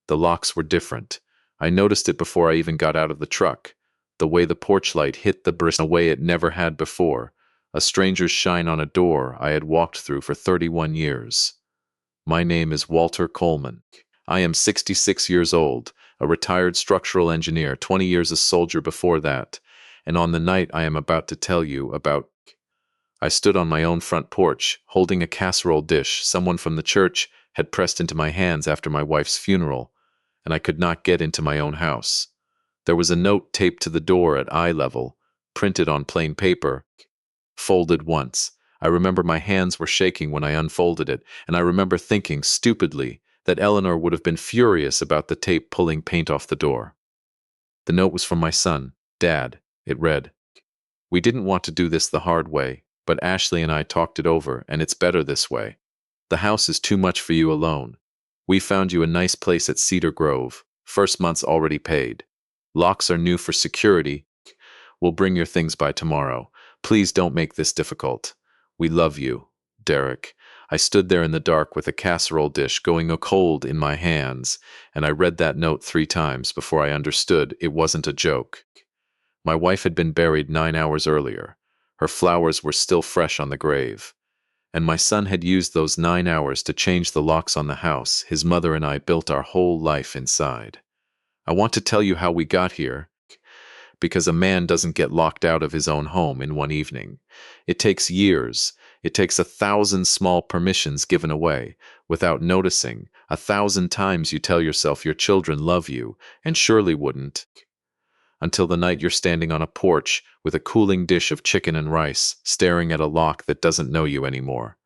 The locks were different. I noticed it before I even got out of the truck. The way the porch light hit the brick in a way it never had before. A stranger's shine on a door I had walked through for 31 years. My name is Walter Coleman. I am 66 years old, a retired structural engineer, 20 years a soldier before that. And on the night I am about to tell you about, I stood on my own front porch, holding a casserole dish someone from the church had pressed into my hands after my wife's funeral, and I could not get into my own house. There was a note taped to the door at eye level, printed on plain paper, folded once. I remember my hands were shaking when I unfolded it, and I remember thinking, stupidly, that Eleanor would have been furious about the tape pulling paint off the door. The note was from my son, Dad. It read, "We didn't want to do this the hard way, but Ashley and I talked it over, and it's better this way. The house is too much for you alone. We found you a nice place at Cedar Grove. First month's already paid. Locks are new for security. We'll bring your things by tomorrow. Please don't make this difficult. We love you, Derek." I stood there in the dark with a casserole dish going cold in my hands, and I read that note 3 times before I understood it wasn't a joke. My wife had been buried 9 hours earlier. Her flowers were still fresh on the grave. And my son had used those 9 hours to change the locks on the house his mother and I built our whole life inside. I want to tell you how we got here, because a man doesn't get locked out of his own home in one evening. It takes years. It takes 1,000 small permissions given away, without noticing. 1,000 times you tell yourself your children love you, and surely wouldn't. Until the night you're standing on a porch with a cooling dish of chicken and rice, staring at a lock that doesn't know you anymore.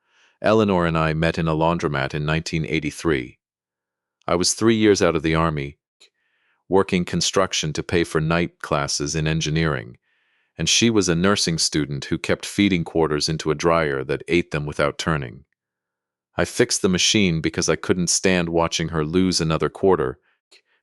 Eleanor and I met in a laundromat in 1983. I was 3 years out of the army, working construction to pay for night classes in engineering, and she was a nursing student who kept feeding quarters into a dryer that ate them without turning. I fixed the machine because I couldn't stand watching her lose another quarter,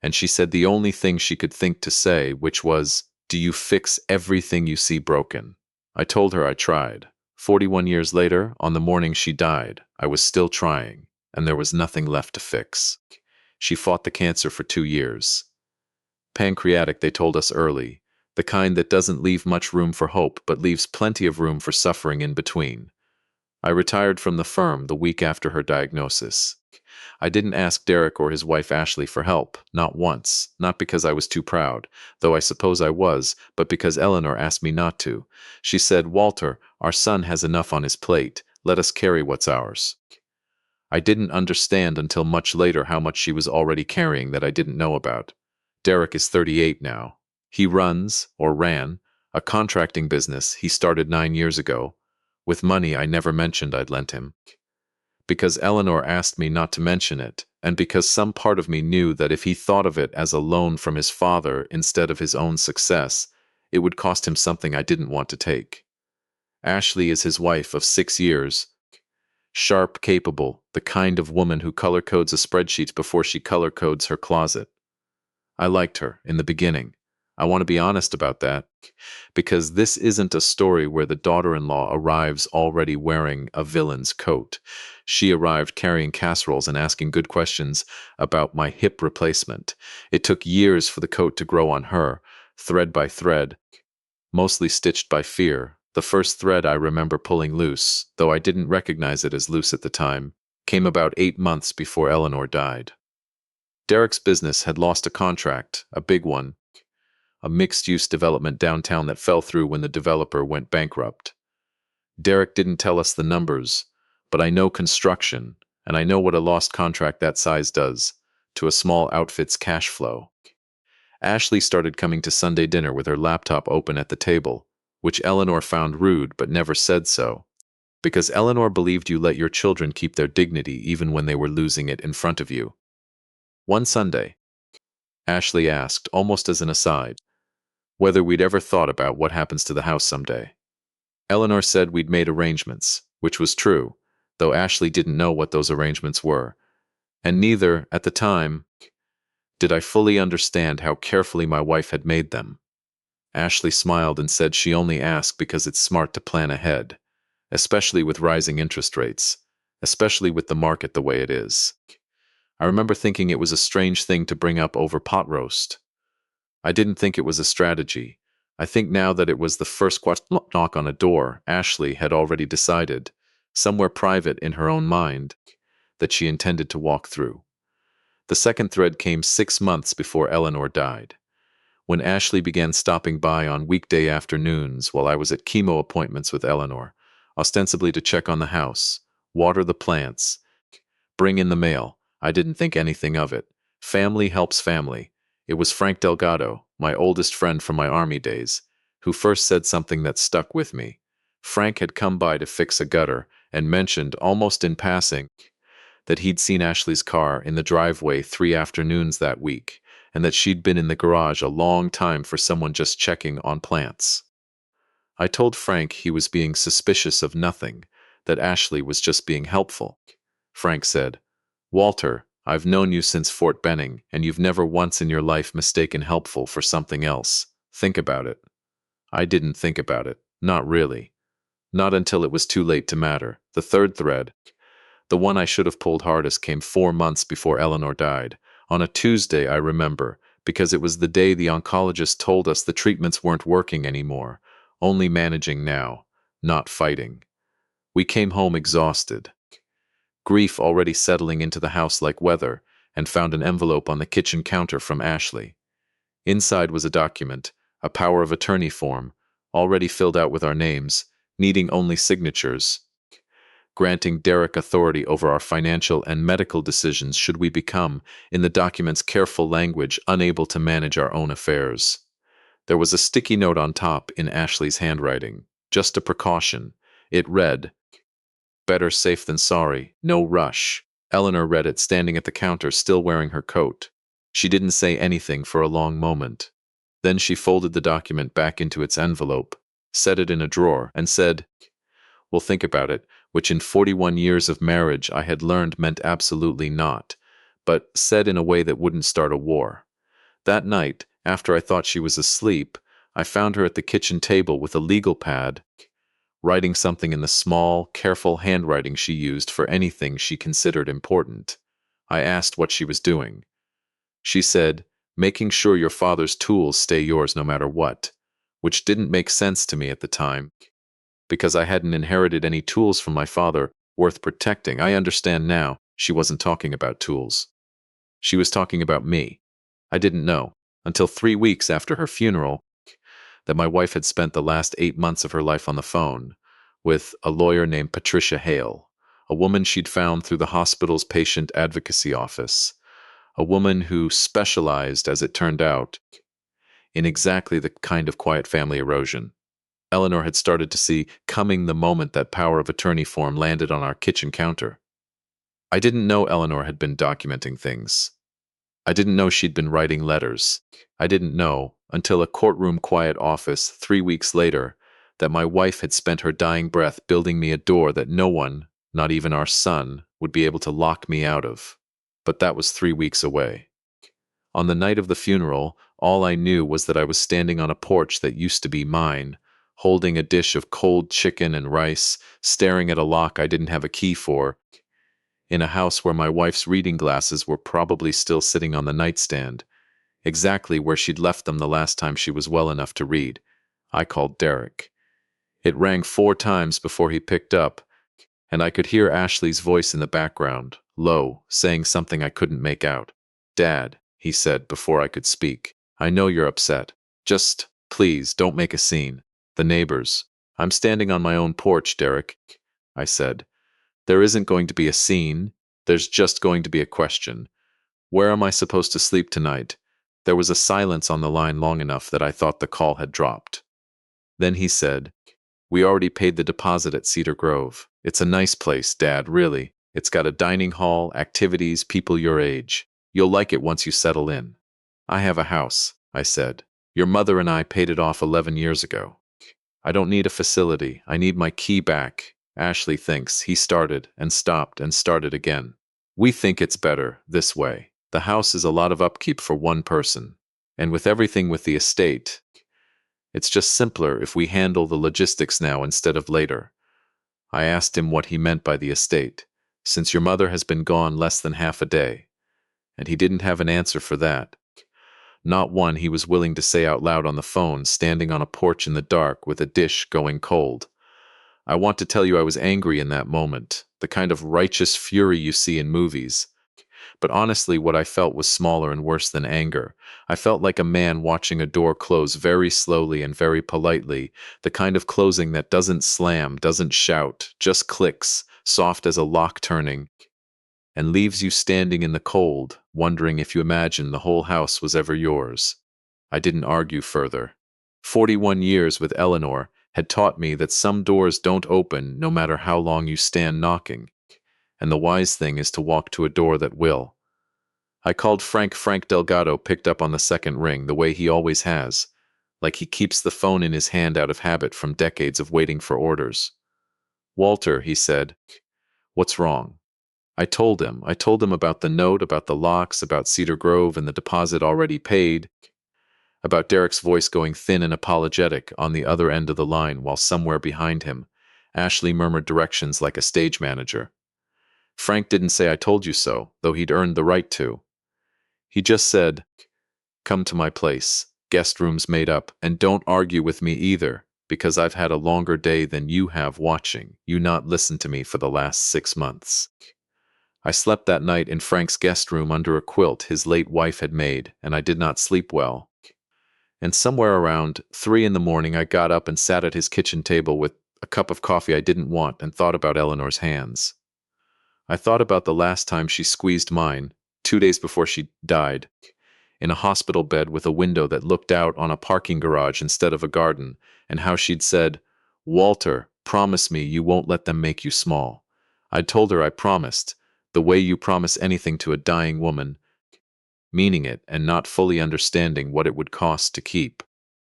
and she said the only thing she could think to say, which was, "Do you fix everything you see broken?" I told her I tried. 41 years later, on the morning she died, I was still trying, and there was nothing left to fix. She fought the cancer for 2 years. Pancreatic, they told us early, the kind that doesn't leave much room for hope but leaves plenty of room for suffering in between. I retired from the firm the week after her diagnosis. I didn't ask Derek or his wife Ashley for help, not once, not because I was too proud, though I suppose I was, but because Eleanor asked me not to. She said, "Walter, our son has enough on his plate. Let us carry what's ours." I didn't understand until much later how much she was already carrying that I didn't know about. Derek is 38 now. He runs, or ran, a contracting business he started 9 years ago, with money I never mentioned I'd lent him. Because Eleanor asked me not to mention it, and because some part of me knew that if he thought of it as a loan from his father instead of his own success, it would cost him something I didn't want to take. Ashley is his wife of 6 years. Sharp, capable, the kind of woman who color codes a spreadsheet before she color codes her closet. I liked her in the beginning. I want to be honest about that, because this isn't a story where the daughter-in-law arrives already wearing a villain's coat. She arrived carrying casseroles and asking good questions about my hip replacement. It took years for the coat to grow on her, thread by thread, mostly stitched by fear. The first thread I remember pulling loose, though I didn't recognize it as loose at the time, came about 8 months before Eleanor died. Derek's business had lost a contract, a big one, a mixed-use development downtown that fell through when the developer went bankrupt. Derek didn't tell us the numbers, but I know construction, and I know what a lost contract that size does to a small outfit's cash flow. Ashley started coming to Sunday dinner with her laptop open at the table, which Eleanor found rude but never said so, because Eleanor believed you let your children keep their dignity even when they were losing it in front of you. One Sunday, Ashley asked, almost as an aside, whether we'd ever thought about what happens to the house someday. Eleanor said we'd made arrangements, which was true, though Ashley didn't know what those arrangements were, and neither, at the time, did I fully understand how carefully my wife had made them. Ashley smiled and said she only asked because it's smart to plan ahead, especially with rising interest rates, especially with the market the way it is. I remember thinking it was a strange thing to bring up over pot roast. I didn't think it was a strategy. I think now that it was the first knock on a door, Ashley had already decided, somewhere private in her own mind, that she intended to walk through. The second thread came 6 months before Eleanor died. When Ashley began stopping by on weekday afternoons while I was at chemo appointments with Eleanor, ostensibly to check on the house, water the plants, bring in the mail, I didn't think anything of it. Family helps family. It was Frank Delgado, my oldest friend from my army days, who first said something that stuck with me. Frank had come by to fix a gutter and mentioned, almost in passing, that he'd seen Ashley's car in the driveway 3 afternoons that week, and that she'd been in the garage a long time for someone just checking on plants. I told Frank he was being suspicious of nothing, that Ashley was just being helpful. Frank said, "Walter, I've known you since Fort Benning, and you've never once in your life mistaken helpful for something else. Think about it." I didn't think about it. Not really. Not until it was too late to matter. The third thread, the one I should have pulled hardest, came 4 months before Eleanor died. On a Tuesday, I remember, because it was the day the oncologist told us the treatments weren't working anymore, only managing now, not fighting. We came home exhausted, grief already settling into the house like weather, and found an envelope on the kitchen counter from Ashley. Inside was a document, a power of attorney form, already filled out with our names, needing only signatures, granting Derek authority over our financial and medical decisions should we become, in the document's careful language, unable to manage our own affairs. There was a sticky note on top in Ashley's handwriting, just a precaution. It read, "Better safe than sorry, no rush." Eleanor read it standing at the counter, still wearing her coat. She didn't say anything for a long moment. Then she folded the document back into its envelope, set it in a drawer, and said, "We'll think about it," which in 41 years of marriage I had learned meant absolutely not, but said in a way that wouldn't start a war. That night, after I thought she was asleep, I found her at the kitchen table with a legal pad, writing something in the small, careful handwriting she used for anything she considered important. I asked what she was doing. She said, "Making sure your father's tools stay yours no matter what," which didn't make sense to me at the time, because I hadn't inherited any tools from my father worth protecting. I understand now she wasn't talking about tools. She was talking about me. I didn't know, until 3 weeks after her funeral, that my wife had spent the last 8 months of her life on the phone with a lawyer named Patricia Hale, a woman she'd found through the hospital's patient advocacy office, a woman who specialized, as it turned out, in exactly the kind of quiet family erosion Eleanor had started to see coming the moment that power of attorney form landed on our kitchen counter. I didn't know Eleanor had been documenting things. I didn't know she'd been writing letters. I didn't know, until a courtroom quiet office 3 weeks later, that my wife had spent her dying breath building me a door that no one, not even our son, would be able to lock me out of. But that was 3 weeks away. On the night of the funeral, all I knew was that I was standing on a porch that used to be mine, holding a dish of cold chicken and rice, staring at a lock I didn't have a key for, in a house where my wife's reading glasses were probably still sitting on the nightstand, exactly where she'd left them the last time she was well enough to read. I called Derek. It rang 4 times before he picked up, and I could hear Ashley's voice in the background, low, saying something I couldn't make out. "Dad," he said before I could speak, "I know you're upset. Just, please, don't make a scene. The neighbors." "I'm standing on my own porch, Derek," I said. "There isn't going to be a scene. There's just going to be a question. Where am I supposed to sleep tonight?" There was a silence on the line long enough that I thought the call had dropped. Then he said, "We already paid the deposit at Cedar Grove. It's a nice place, Dad, really. It's got a dining hall, activities, people your age. You'll like it once you settle in." "I have a house," I said. "Your mother and I paid it off 11 years ago. I don't need a facility. I need my key back." Ashley thinks he started and stopped and started again. "We think it's better this way. The house is a lot of upkeep for one person. And with everything with the estate, it's just simpler if we handle the logistics now instead of later." I asked him what he meant by the estate, since your mother has been gone less than half a day. And he didn't have an answer for that. Not one he was willing to say out loud on the phone, standing on a porch in the dark with a dish going cold. I want to tell you I was angry in that moment, the kind of righteous fury you see in movies. But honestly, what I felt was smaller and worse than anger. I felt like a man watching a door close very slowly and very politely, the kind of closing that doesn't slam, doesn't shout, just clicks, soft as a lock turning, and leaves you standing in the cold, wondering if you imagine the whole house was ever yours. I didn't argue further. 41 years with Eleanor had taught me that some doors don't open no matter how long you stand knocking, and the wise thing is to walk to a door that will. I called Frank. Frank Delgado picked up on the second ring, the way he always has, like he keeps the phone in his hand out of habit from decades of waiting for orders. "Walter," he said, "what's wrong?" I told him. I told him about the note, about the locks, about Cedar Grove and the deposit already paid, about Derek's voice going thin and apologetic on the other end of the line while somewhere behind him, Ashley murmured directions like a stage manager. Frank didn't say "I told you so," though he'd earned the right to. He just said, "Come to my place, guest rooms made up, and don't argue with me either, because I've had a longer day than you have watching you not listen to me for the last 6 months." I slept that night in Frank's guest room under a quilt his late wife had made, and I did not sleep well. And somewhere around 3 in the morning I got up and sat at his kitchen table with a cup of coffee I didn't want and thought about Eleanor's hands. I thought about the last time she squeezed mine, 2 days before she died, in a hospital bed with a window that looked out on a parking garage instead of a garden, and how she'd said, "Walter, promise me you won't let them make you small." I'd told her I promised, the way you promise anything to a dying woman, meaning it and not fully understanding what it would cost to keep.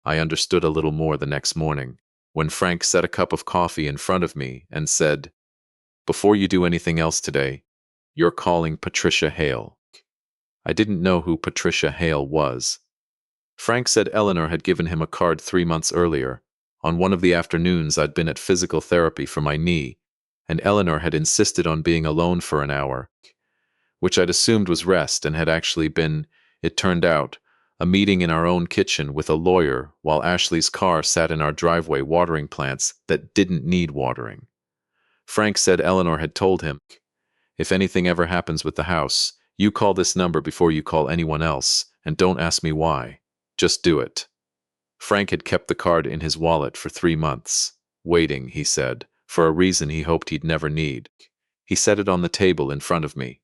I understood a little more the next morning, when Frank set a cup of coffee in front of me and said, "Before you do anything else today, you're calling Patricia Hale." I didn't know who Patricia Hale was. Frank said Eleanor had given him a card 3 months earlier, on one of the afternoons I'd been at physical therapy for my knee, and Eleanor had insisted on being alone for an hour, which I'd assumed was rest and had actually been, it turned out, a meeting in our own kitchen with a lawyer while Ashley's car sat in our driveway watering plants that didn't need watering. Frank said Eleanor had told him, "If anything ever happens with the house, you call this number before you call anyone else, and don't ask me why. Just do it." Frank had kept the card in his wallet for 3 months, waiting, he said, for a reason he hoped he'd never need. He set it on the table in front of me.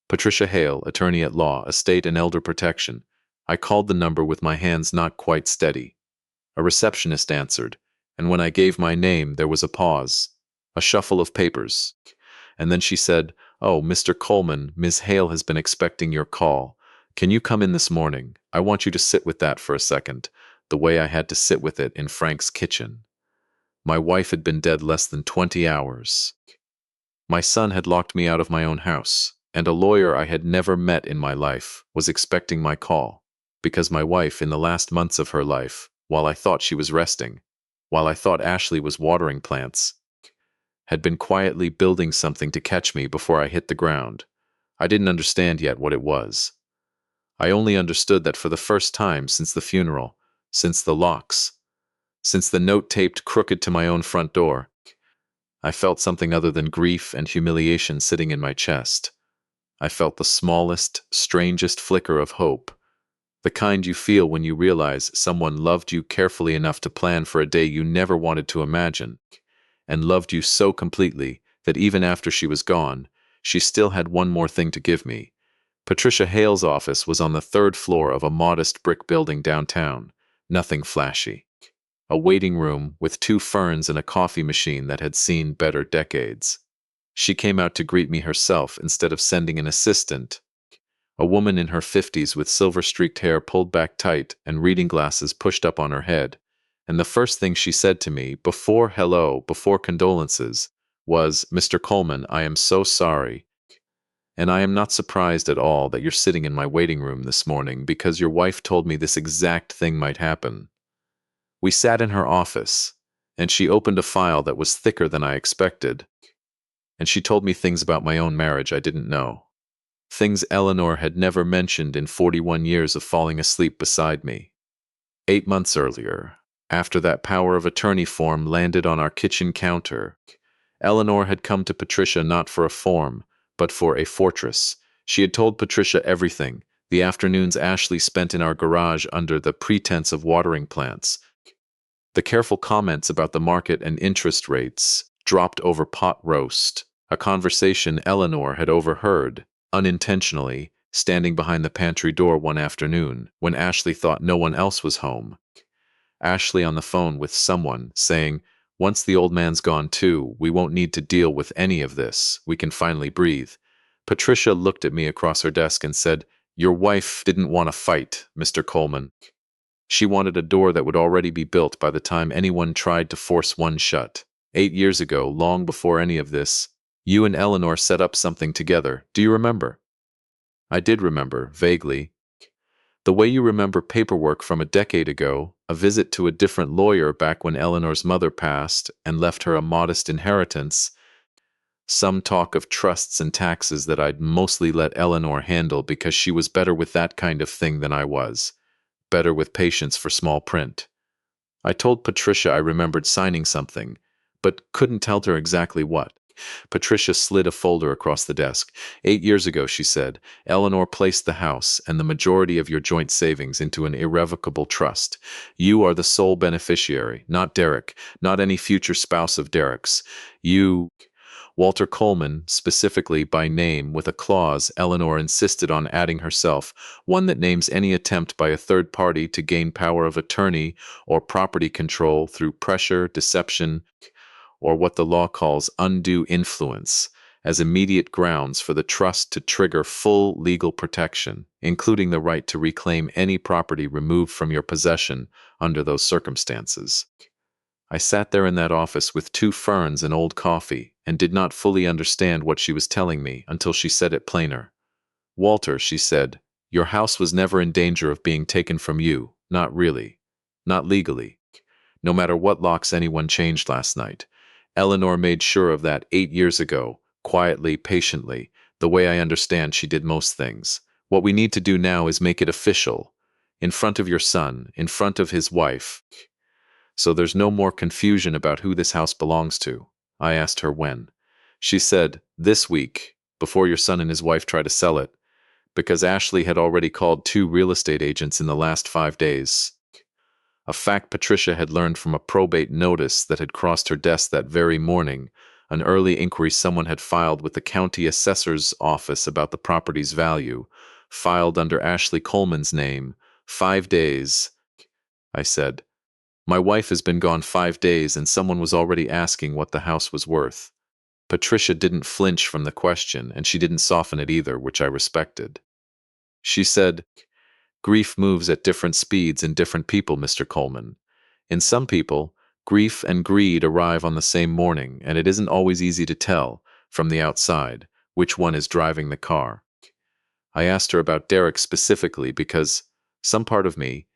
Patricia Hale, attorney at law, estate and elder protection. I called the number with my hands not quite steady. A receptionist answered, and when I gave my name there was a pause, a shuffle of papers, and then she said, "Oh, Mr. Coleman, Ms. Hale has been expecting your call. Can you come in this morning? I want you to sit with that for a second," the way I had to sit with it in Frank's kitchen. My wife had been dead less than 20 hours. My son had locked me out of my own house, and a lawyer I had never met in my life was expecting my call, because my wife, in the last months of her life, while I thought she was resting, while I thought Ashley was watering plants, had been quietly building something to catch me before I hit the ground. I didn't understand yet what it was. I only understood that for the first time since the funeral, since the locks, since the note taped crooked to my own front door, I felt something other than grief and humiliation sitting in my chest. I felt the smallest, strangest flicker of hope, the kind you feel when you realize someone loved you carefully enough to plan for a day you never wanted to imagine, and loved you so completely that even after she was gone, she still had one more thing to give me. Patricia Hale's office was on the 3rd floor of a modest brick building downtown, nothing flashy. A waiting room with 2 ferns and a coffee machine that had seen better decades. She came out to greet me herself instead of sending an assistant, a woman in her 50s with silver-streaked hair pulled back tight and reading glasses pushed up on her head. And the first thing she said to me, before hello, before condolences, was, "Mr. Coleman, I am so sorry. And I am not surprised at all that you're sitting in my waiting room this morning because your wife told me this exact thing might happen." We sat in her office, and she opened a file that was thicker than I expected, and she told me things about my own marriage I didn't know. Things Eleanor had never mentioned in 41 years of falling asleep beside me. 8 months earlier, after that power of attorney form landed on our kitchen counter, Eleanor had come to Patricia not for a form, but for a fortress. She had told Patricia everything, the afternoons Ashley spent in our garage under the pretense of watering plants, the careful comments about the market and interest rates, dropped over pot roast, a conversation Eleanor had overheard, unintentionally, standing behind the pantry door one afternoon, when Ashley thought no one else was home. Ashley on the phone with someone, saying, "Once the old man's gone too, we won't need to deal with any of this. We can finally breathe." Patricia looked at me across her desk and said, "Your wife didn't want to fight, Mr. Coleman. She wanted a door that would already be built by the time anyone tried to force one shut. 8 years ago, long before any of this, you and Eleanor set up something together. Do you remember?" I did remember, vaguely. The way you remember paperwork from a decade ago, a visit to a different lawyer back when Eleanor's mother passed and left her a modest inheritance, some talk of trusts and taxes that I'd mostly let Eleanor handle because she was better with that kind of thing than I was, better with patience for small print. I told Patricia I remembered signing something, but couldn't tell her exactly what. Patricia slid a folder across the desk. 8 years ago, she said, Eleanor placed the house and the majority of your joint savings into an irrevocable trust. You are the sole beneficiary, not Derek, not any future spouse of Derek's. You, Walter Coleman, specifically by name with a clause Eleanor insisted on adding herself, one that names any attempt by a third party to gain power of attorney or property control through pressure, deception, or what the law calls undue influence, as immediate grounds for the trust to trigger full legal protection, including the right to reclaim any property removed from your possession under those circumstances. I sat there in that office with 2 ferns and old coffee and did not fully understand what she was telling me until she said it plainer. "Walter," she said, "your house was never in danger of being taken from you, not really, not legally, no matter what locks anyone changed last night. Eleanor made sure of that 8 years ago, quietly, patiently, the way I understand she did most things. What we need to do now is make it official, in front of your son, in front of his wife, so there's no more confusion about who this house belongs to." I asked her when. She said, "This week, before your son and his wife try to sell it, because Ashley had already called 2 real estate agents in the last 5 days. A fact Patricia had learned from a probate notice that had crossed her desk that very morning, an early inquiry someone had filed with the county assessor's office about the property's value, filed under Ashley Coleman's name. 5 days, I said. My wife has been gone 5 days and someone was already asking what the house was worth. Patricia didn't flinch from the question, and she didn't soften it either, which I respected. She said, "Grief moves at different speeds in different people, Mr. Coleman. In some people, grief and greed arrive on the same morning, and it isn't always easy to tell, from the outside, which one is driving the car." I asked her about Derek specifically because some part of me,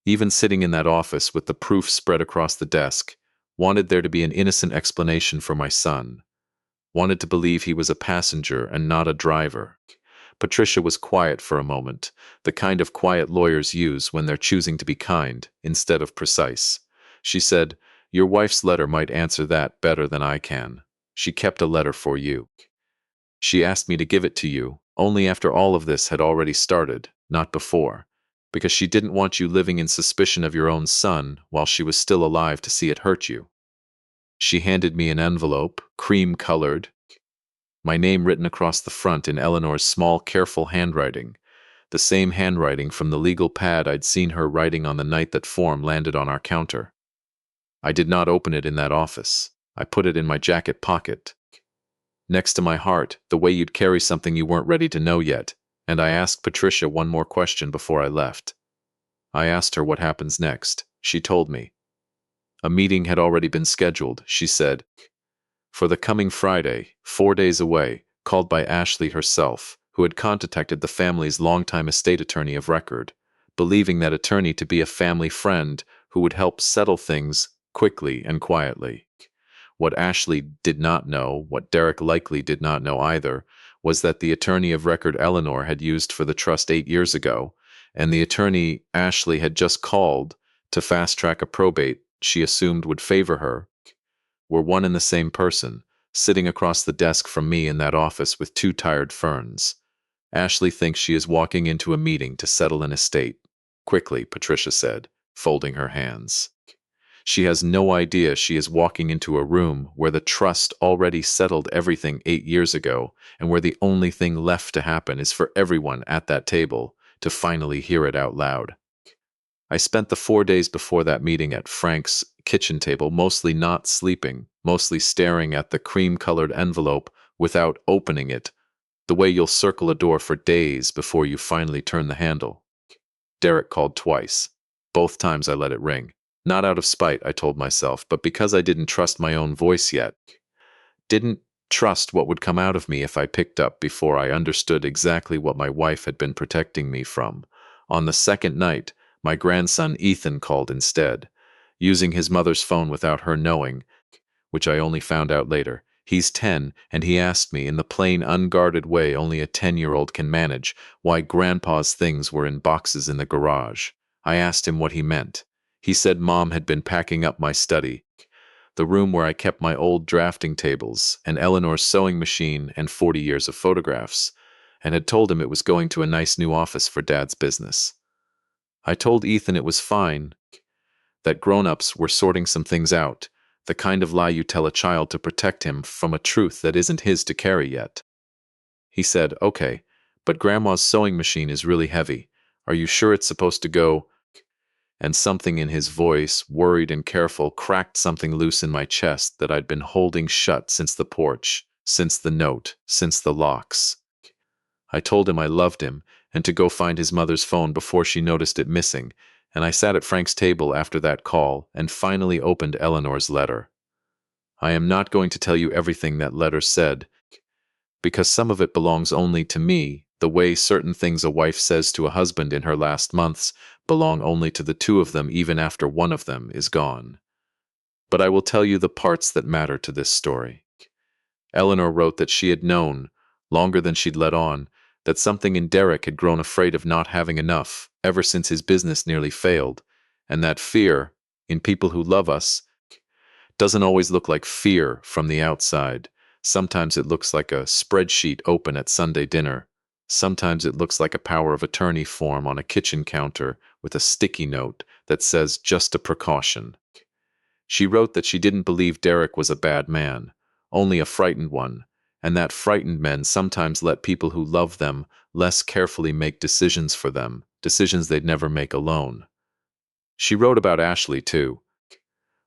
even sitting in that office with the proof spread across the desk, wanted there to be an innocent explanation for my son, wanted to believe he was a passenger and not a driver. Patricia was quiet for a moment, the kind of quiet lawyers use when they're choosing to be kind instead of precise. She said, "Your wife's letter might answer that better than I can. She kept a letter for you. She asked me to give it to you, only after all of this had already started, not before, because she didn't want you living in suspicion of your own son while she was still alive to see it hurt you." She handed me an envelope, cream-colored, my name written across the front in Eleanor's small, careful handwriting, the same handwriting from the legal pad I'd seen her writing on the night that form landed on our counter. I did not open it in that office. I put it in my jacket pocket, next to my heart, the way you'd carry something you weren't ready to know yet, and I asked Patricia one more question before I left. I asked her what happens next. She told me. A meeting had already been scheduled, she said, for the coming Friday, 4 days away, called by Ashley herself, who had contacted the family's longtime estate attorney of record, believing that attorney to be a family friend who would help settle things quickly and quietly. What Ashley did not know, what Derek likely did not know either, was that the attorney of record Eleanor had used for the trust 8 years ago, and the attorney Ashley had just called to fast track a probate she assumed would favor her, were one and the same person, sitting across the desk from me in that office with two tired ferns. Ashley thinks she is walking into a meeting to settle an estate. Quickly, Patricia said, folding her hands. She has no idea she is walking into a room where the trust already settled everything 8 years ago, and where the only thing left to happen is for everyone at that table to finally hear it out loud. I spent the 4 days before that meeting at Frank's kitchen table, mostly not sleeping, mostly staring at the cream-colored envelope without opening it, the way you'll circle a door for days before you finally turn the handle. Derek called twice. Both times I let it ring. Not out of spite, I told myself, but because I didn't trust my own voice yet. Didn't trust what would come out of me if I picked up before I understood exactly what my wife had been protecting me from. On the second night, my grandson Ethan called instead, using his mother's phone without her knowing, which I only found out later. He's 10, and he asked me, in the plain, unguarded way only a 10-year-old can manage, why Grandpa's things were in boxes in the garage. I asked him what he meant. He said Mom had been packing up my study, the room where I kept my old drafting tables and Eleanor's sewing machine and 40 years of photographs, and had told him it was going to a nice new office for Dad's business. I told Ethan it was fine, that grown-ups were sorting some things out, the kind of lie you tell a child to protect him from a truth that isn't his to carry yet. He said, "Okay, but Grandma's sewing machine is really heavy. Are you sure it's supposed to go?" And something in his voice, worried and careful, cracked something loose in my chest that I'd been holding shut since the porch, since the note, since the locks. I told him I loved him, and to go find his mother's phone before she noticed it missing, and I sat at Frank's table after that call and finally opened Eleanor's letter. I am not going to tell you everything that letter said, because some of it belongs only to me, the way certain things a wife says to a husband in her last months belong only to the two of them even after one of them is gone. But I will tell you the parts that matter to this story. Eleanor wrote that she had known, longer than she'd let on, that something in Derek had grown afraid of not having enough ever since his business nearly failed, and that fear, in people who love us, doesn't always look like fear from the outside. Sometimes it looks like a spreadsheet open at Sunday dinner. Sometimes it looks like a power of attorney form on a kitchen counter with a sticky note that says just a precaution. She wrote that she didn't believe Derek was a bad man, only a frightened one, and that frightened men sometimes let people who love them less carefully make decisions for them, decisions they'd never make alone. She wrote about Ashley, too,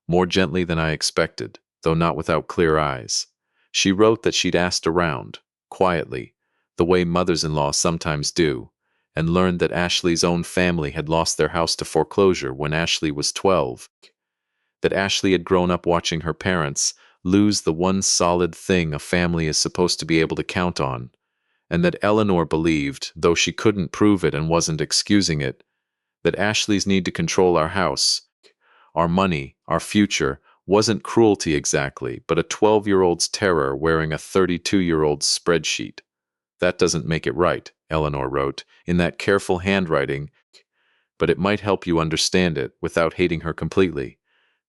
more gently than I expected, though not without clear eyes. She wrote that she'd asked around, quietly, the way mothers-in-law sometimes do, and learned that Ashley's own family had lost their house to foreclosure when Ashley was 12, that Ashley had grown up watching her parents lose the one solid thing a family is supposed to be able to count on, and that Eleanor believed, though she couldn't prove it and wasn't excusing it, that Ashley's need to control our house, our money, our future, wasn't cruelty exactly, but a 12-year-old's terror wearing a 32-year-old's spreadsheet. That doesn't make it right, Eleanor wrote, in that careful handwriting, but it might help you understand it without hating her completely,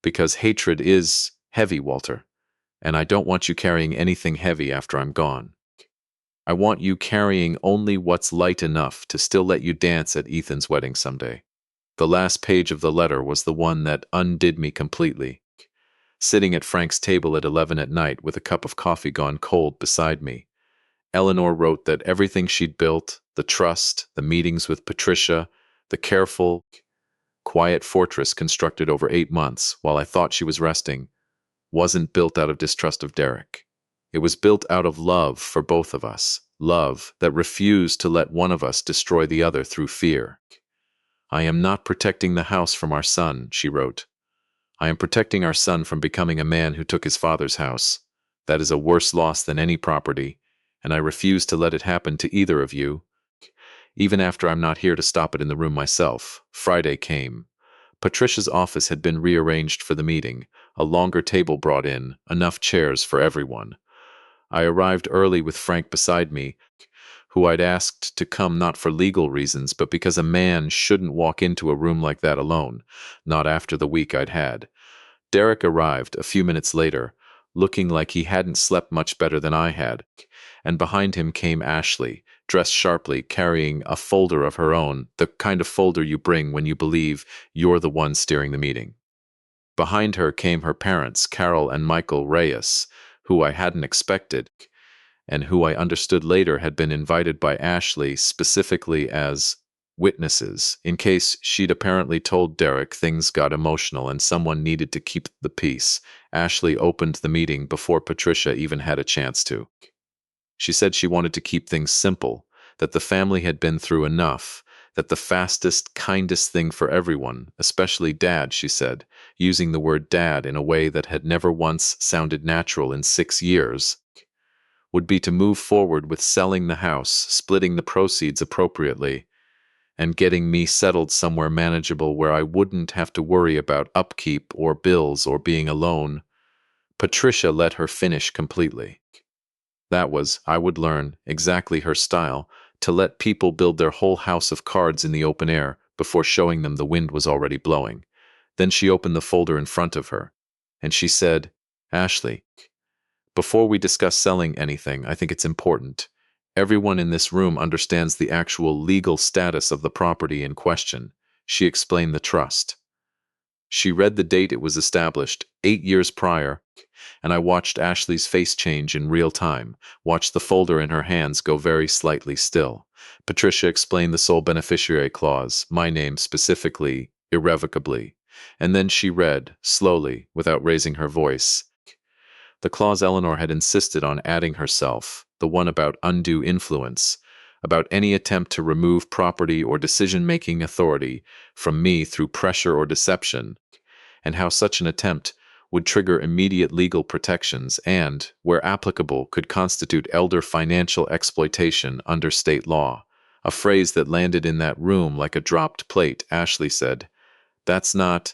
because hatred is heavy, Walter, and I don't want you carrying anything heavy after I'm gone. I want you carrying only what's light enough to still let you dance at Ethan's wedding someday. The last page of the letter was the one that undid me completely. Sitting at Frank's table at 11 at night with a cup of coffee gone cold beside me, Eleanor wrote that everything she'd built, the trust, the meetings with Patricia, the careful, quiet fortress constructed over 8 months while I thought she was resting, wasn't built out of distrust of Derek. It was built out of love for both of us, love that refused to let one of us destroy the other through fear. I am not protecting the house from our son, she wrote. I am protecting our son from becoming a man who took his father's house. That is a worse loss than any property, and I refuse to let it happen to either of you, even after I'm not here to stop it in the room myself. Friday came. Patricia's office had been rearranged for the meeting, a longer table brought in, enough chairs for everyone. I arrived early with Frank beside me, who I'd asked to come not for legal reasons, but because a man shouldn't walk into a room like that alone, not after the week I'd had. Derek arrived a few minutes later, looking like he hadn't slept much better than I had, and behind him came Ashley, dressed sharply, carrying a folder of her own, the kind of folder you bring when you believe you're the one steering the meeting. Behind her came her parents, Carol and Michael Reyes, who I hadn't expected, and who I understood later had been invited by Ashley specifically as witnesses, in case she'd apparently told Derek things got emotional and someone needed to keep the peace. Ashley opened the meeting before Patricia even had a chance to. She said she wanted to keep things simple, that the family had been through enough, that the fastest, kindest thing for everyone, especially Dad, she said, using the word dad in a way that had never once sounded natural in 6 years, would be to move forward with selling the house, splitting the proceeds appropriately, and getting me settled somewhere manageable where I wouldn't have to worry about upkeep or bills or being alone. Patricia let her finish completely. That was, I would learn, exactly her style, to let people build their whole house of cards in the open air before showing them the wind was already blowing. Then she opened the folder in front of her, and she said, "Ashley, before we discuss selling anything, I think it's important. Everyone in this room understands the actual legal status of the property in question." She explained the trust. She read the date it was established, 8 years prior, and I watched Ashley's face change in real time, watched the folder in her hands go very slightly still. Patricia explained the sole beneficiary clause, my name specifically, irrevocably, and then she read, slowly, without raising her voice, the clause Eleanor had insisted on adding herself, the one about undue influence, about any attempt to remove property or decision-making authority from me through pressure or deception, and how such an attempt would trigger immediate legal protections and, where applicable, could constitute elder financial exploitation under state law. A phrase that landed in that room like a dropped plate. Ashley said, "That's not...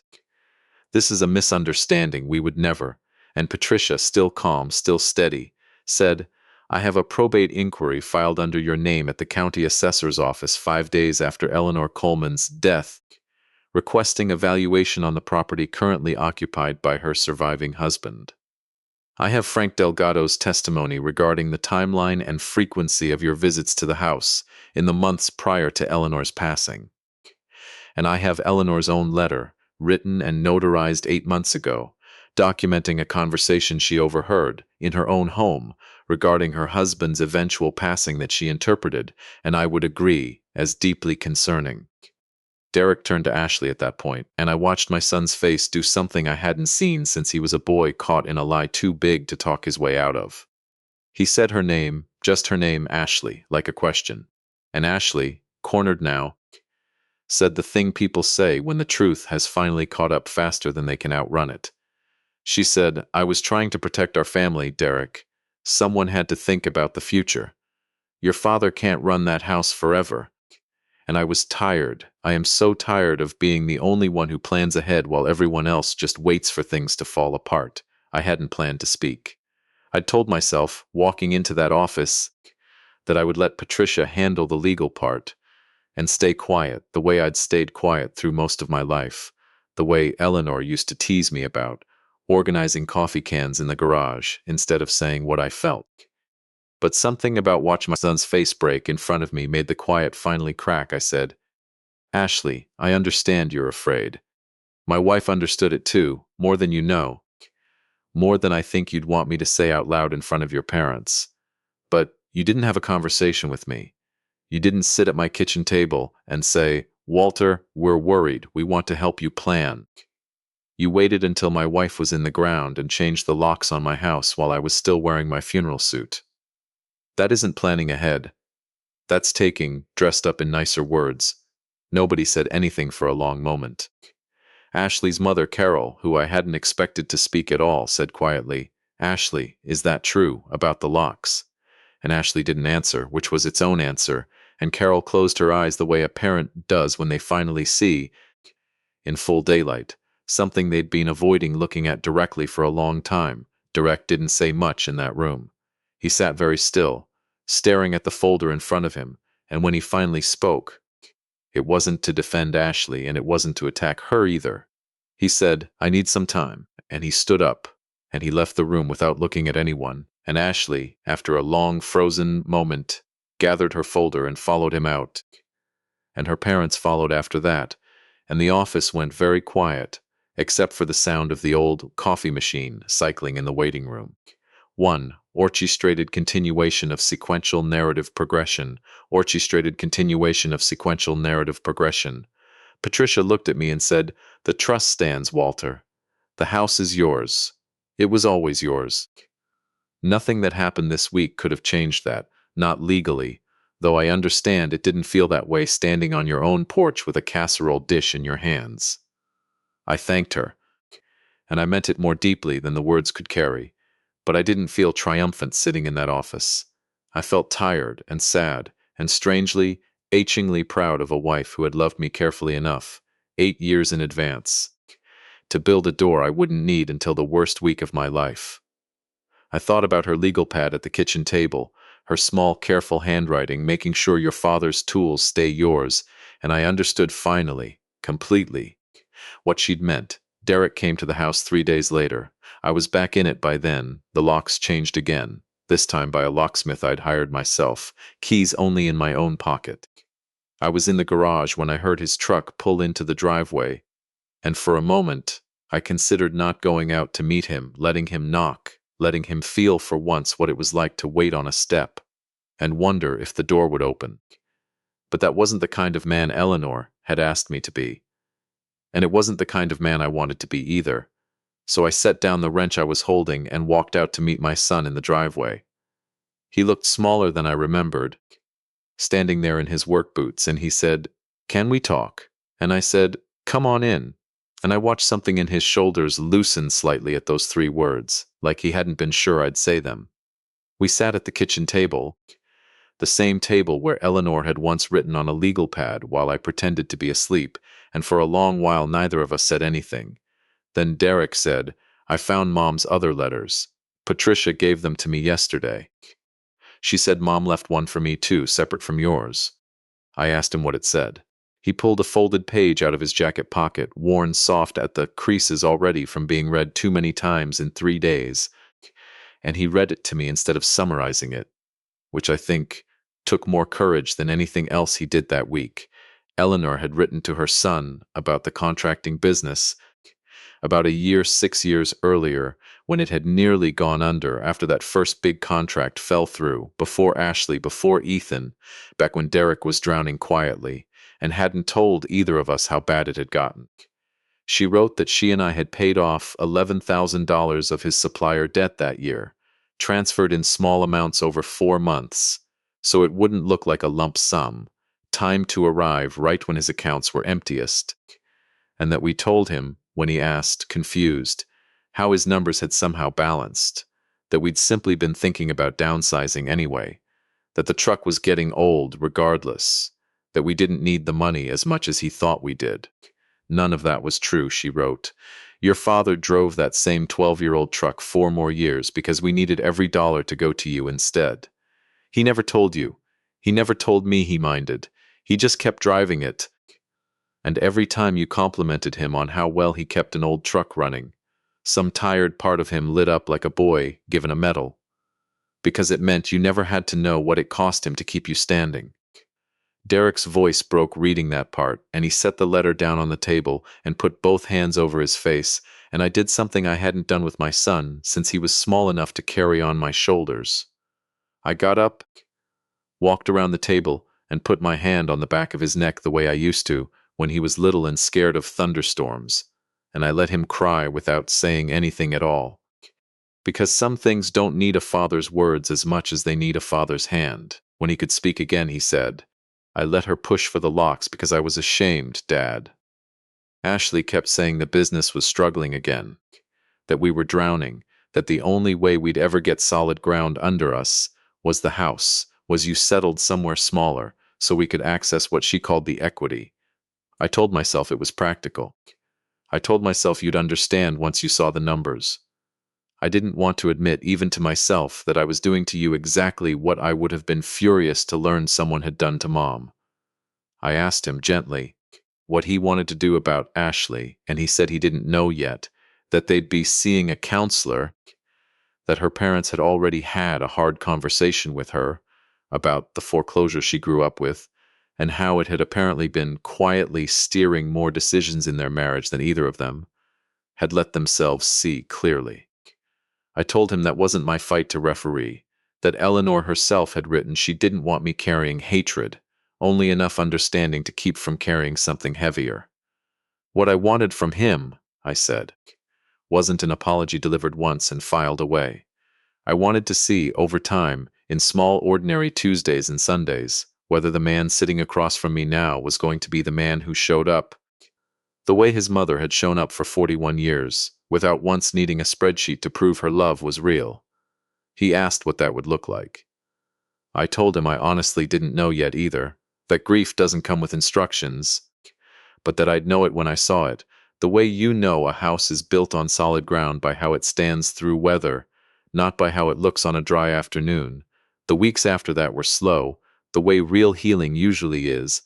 This is a misunderstanding. We would never." And Patricia, still calm, still steady, said, "I have a probate inquiry filed under your name at the county assessor's office 5 days after Eleanor Coleman's death, requesting a valuation on the property currently occupied by her surviving husband. I have Frank Delgado's testimony regarding the timeline and frequency of your visits to the house in the months prior to Eleanor's passing. And I have Eleanor's own letter, written and notarized 8 months ago, documenting a conversation she overheard in her own home regarding her husband's eventual passing that she interpreted, and I would agree, as deeply concerning." Derek turned to Ashley at that point, and I watched my son's face do something I hadn't seen since he was a boy caught in a lie too big to talk his way out of. He said her name, just her name, Ashley, like a question. And Ashley, cornered now, said the thing people say when the truth has finally caught up faster than they can outrun it. She said, "I was trying to protect our family, Derek. Someone had to think about the future. Your father can't run that house forever. And I was tired. I am so tired of being the only one who plans ahead while everyone else just waits for things to fall apart." I hadn't planned to speak. I'd told myself, walking into that office, that I would let Patricia handle the legal part and stay quiet the way I'd stayed quiet through most of my life, the way Eleanor used to tease me about, organizing coffee cans in the garage instead of saying what I felt. But something about watching my son's face break in front of me made the quiet finally crack. I said, "Ashley, I understand you're afraid. My wife understood it too, more than you know. More than I think you'd want me to say out loud in front of your parents. But you didn't have a conversation with me. You didn't sit at my kitchen table and say, 'Walter, we're worried. We want to help you plan.' You waited until my wife was in the ground and changed the locks on my house while I was still wearing my funeral suit. That isn't planning ahead. That's taking, dressed up in nicer words." Nobody said anything for a long moment. Ashley's mother, Carol, who I hadn't expected to speak at all, said quietly, "Ashley, is that true, about the locks?" And Ashley didn't answer, which was its own answer, and Carol closed her eyes the way a parent does when they finally see, in full daylight, something they'd been avoiding looking at directly for a long time. Derek didn't say much in that room. He sat very still, staring at the folder in front of him, and when he finally spoke, it wasn't to defend Ashley, and it wasn't to attack her either. He said, "I need some time," and he stood up, and he left the room without looking at anyone, and Ashley, after a long frozen moment, gathered her folder and followed him out, and her parents followed after that, and the office went very quiet, except for the sound of the old coffee machine cycling in the waiting room. One orchestrated continuation of sequential narrative progression. Orchestrated continuation of sequential narrative progression. Patricia looked at me and said, "The trust stands, Walter. The house is yours. It was always yours." Nothing that happened this week could have changed that, not legally, though I understand it didn't feel that way standing on your own porch with a casserole dish in your hands. I thanked her, and I meant it more deeply than the words could carry, but I didn't feel triumphant sitting in that office. I felt tired and sad and strangely, achingly proud of a wife who had loved me carefully enough, 8 years in advance, to build a door I wouldn't need until the worst week of my life. I thought about her legal pad at the kitchen table, her small, careful handwriting, making sure your father's tools stay yours, and I understood finally, completely, what she'd meant. Derek came to the house 3 days later. I was back in it by then. The locks changed again, this time by a locksmith I'd hired myself, keys only in my own pocket. I was in the garage when I heard his truck pull into the driveway, and for a moment, I considered not going out to meet him, letting him knock, letting him feel for once what it was like to wait on a step, and wonder if the door would open. But that wasn't the kind of man Eleanor had asked me to be. And it wasn't the kind of man I wanted to be either. So I set down the wrench I was holding and walked out to meet my son in the driveway. He looked smaller than I remembered, standing there in his work boots, and he said, "Can we talk?" And I said, "Come on in." And I watched something in his shoulders loosen slightly at those 3 words, like he hadn't been sure I'd say them. We sat at the kitchen table, the same table where Eleanor had once written on a legal pad while I pretended to be asleep, and for a long while neither of us said anything. Then Derek said, "I found Mom's other letters. Patricia gave them to me yesterday. She said Mom left one for me too, separate from yours." I asked him what it said. He pulled a folded page out of his jacket pocket, worn soft at the creases already from being read too many times in 3 days, and he read it to me instead of summarizing it, which I think took more courage than anything else he did that week. Eleanor had written to her son about the contracting business about a year, 6 years earlier, when it had nearly gone under after that first big contract fell through, before Ashley, before Ethan, back when Derek was drowning quietly, and hadn't told either of us how bad it had gotten. She wrote that she and I had paid off $11,000 of his supplier debt that year, transferred in small amounts over 4 months, so it wouldn't look like a lump sum, timed to arrive right when his accounts were emptiest, and that we told him, when he asked, confused, how his numbers had somehow balanced, that we'd simply been thinking about downsizing anyway, that the truck was getting old regardless, that we didn't need the money as much as he thought we did. None of that was true, she wrote. Your father drove that same 12-year-old truck 4 more years because we needed every dollar to go to you instead. He never told you. He never told me he minded. He just kept driving it. And every time you complimented him on how well he kept an old truck running, some tired part of him lit up like a boy given a medal, because it meant you never had to know what it cost him to keep you standing. Derek's voice broke reading that part, and he set the letter down on the table and put both hands over his face, and I did something I hadn't done with my son since he was small enough to carry on my shoulders. I got up, walked around the table, and put my hand on the back of his neck the way I used to when he was little and scared of thunderstorms, and I let him cry without saying anything at all. Because some things don't need a father's words as much as they need a father's hand. When he could speak again, he said, I let her push for the locks because I was ashamed, Dad. Ashley kept saying the business was struggling again, that we were drowning, that the only way we'd ever get solid ground under us was the house, was you settled somewhere smaller so we could access what she called the equity. I told myself it was practical. I told myself you'd understand once you saw the numbers. I didn't want to admit, even to myself, that I was doing to you exactly what I would have been furious to learn someone had done to Mom. I asked him gently what he wanted to do about Ashley, and he said he didn't know yet, that they'd be seeing a counselor, that her parents had already had a hard conversation with her about the foreclosure she grew up with, and how it had apparently been quietly steering more decisions in their marriage than either of them had let themselves see clearly. I told him that wasn't my fight to referee, that Eleanor herself had written she didn't want me carrying hatred, only enough understanding to keep from carrying something heavier. What I wanted from him, I said, wasn't an apology delivered once and filed away. I wanted to see, over time, in small ordinary Tuesdays and Sundays, whether the man sitting across from me now was going to be the man who showed up the way his mother had shown up for 41 years, without once needing a spreadsheet to prove her love was real. He asked what that would look like. I told him I honestly didn't know yet either, that grief doesn't come with instructions, but that I'd know it when I saw it, the way you know a house is built on solid ground by how it stands through weather, not by how it looks on a dry afternoon. The weeks after that were slow, the way real healing usually is,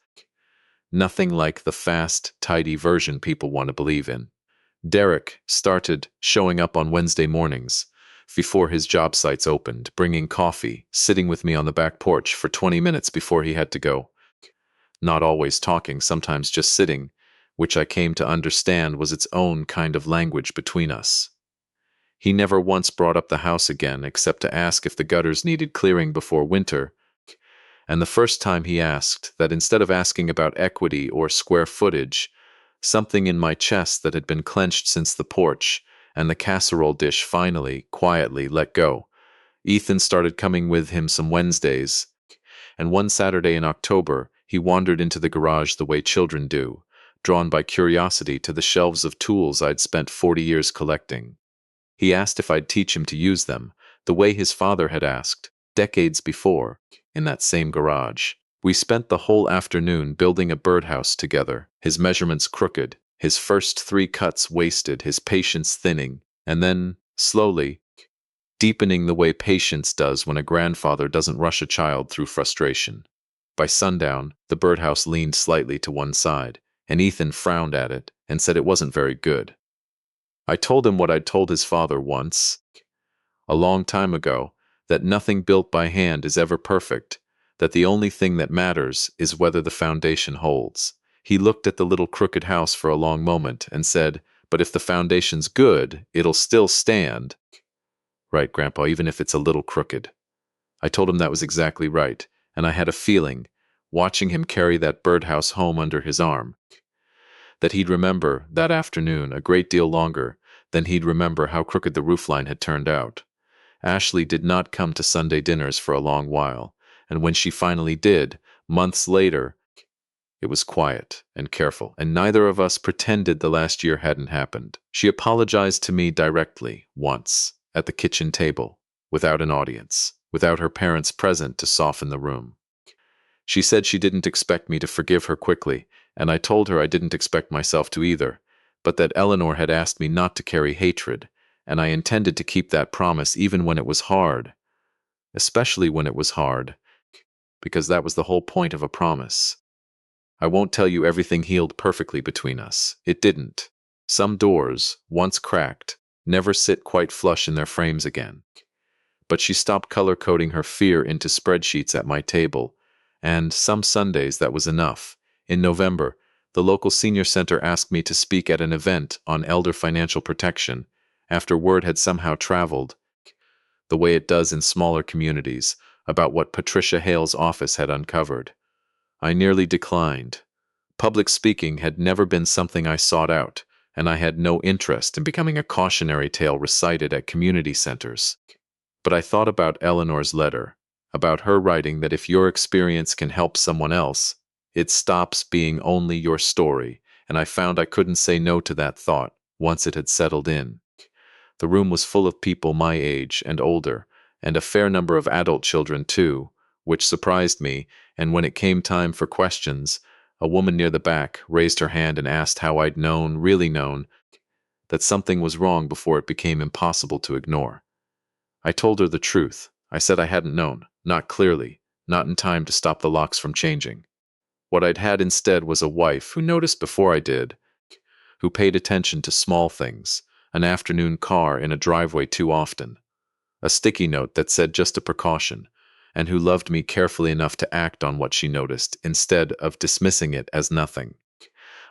nothing like the fast, tidy version people want to believe in. Derek started showing up on Wednesday mornings, before his job sites opened, bringing coffee, sitting with me on the back porch for 20 minutes before he had to go. Not always talking, sometimes just sitting, which I came to understand was its own kind of language between us. He never once brought up the house again, except to ask if the gutters needed clearing before winter, and the first time he asked, that instead of asking about equity or square footage, something in my chest that had been clenched since the porch and the casserole dish finally, quietly let go. Ethan started coming with him some Wednesdays, and one Saturday in October, he wandered into the garage the way children do, drawn by curiosity to the shelves of tools I'd spent 40 years collecting. He asked if I'd teach him to use them, the way his father had asked, decades before, in that same garage. We spent the whole afternoon building a birdhouse together, his measurements crooked, his first 3 cuts wasted, his patience thinning, and then, slowly, deepening the way patience does when a grandfather doesn't rush a child through frustration. By sundown, the birdhouse leaned slightly to one side, and Ethan frowned at it and said it wasn't very good. I told him what I'd told his father once, a long time ago, that nothing built by hand is ever perfect, that the only thing that matters is whether the foundation holds. He looked at the little crooked house for a long moment and said, "But if the foundation's good, it'll still stand." "Right, Grandpa, even if it's a little crooked." I told him that was exactly right, and I had a feeling, watching him carry that birdhouse home under his arm, that he'd remember that afternoon a great deal longer than he'd remember how crooked the roofline had turned out. Ashley did not come to Sunday dinners for a long while, and when she finally did, months later, it was quiet and careful, and neither of us pretended the last year hadn't happened. She apologized to me directly, once, at the kitchen table, without an audience, without her parents present to soften the room. She said she didn't expect me to forgive her quickly, and I told her I didn't expect myself to either, but that Eleanor had asked me not to carry hatred, and I intended to keep that promise even when it was hard, especially when it was hard, because that was the whole point of a promise. I won't tell you everything healed perfectly between us. It didn't. Some doors, once cracked, never sit quite flush in their frames again. But she stopped color-coding her fear into spreadsheets at my table, and some Sundays that was enough. In November, the local senior center asked me to speak at an event on elder financial protection, after word had somehow traveled, the way it does in smaller communities, about what Patricia Hale's office had uncovered. I nearly declined. Public speaking had never been something I sought out, and I had no interest in becoming a cautionary tale recited at community centers. But I thought about Eleanor's letter, about her writing that if your experience can help someone else, it stops being only your story, and I found I couldn't say no to that thought once it had settled in. The room was full of people my age and older, and a fair number of adult children too, which surprised me, and when it came time for questions, a woman near the back raised her hand and asked how I'd known, really known, that something was wrong before it became impossible to ignore. I told her the truth. I said I hadn't known, not clearly, not in time to stop the locks from changing. What I'd had instead was a wife who noticed before I did, who paid attention to small things, an afternoon car in a driveway too often, a sticky note that said just a precaution, and who loved me carefully enough to act on what she noticed instead of dismissing it as nothing.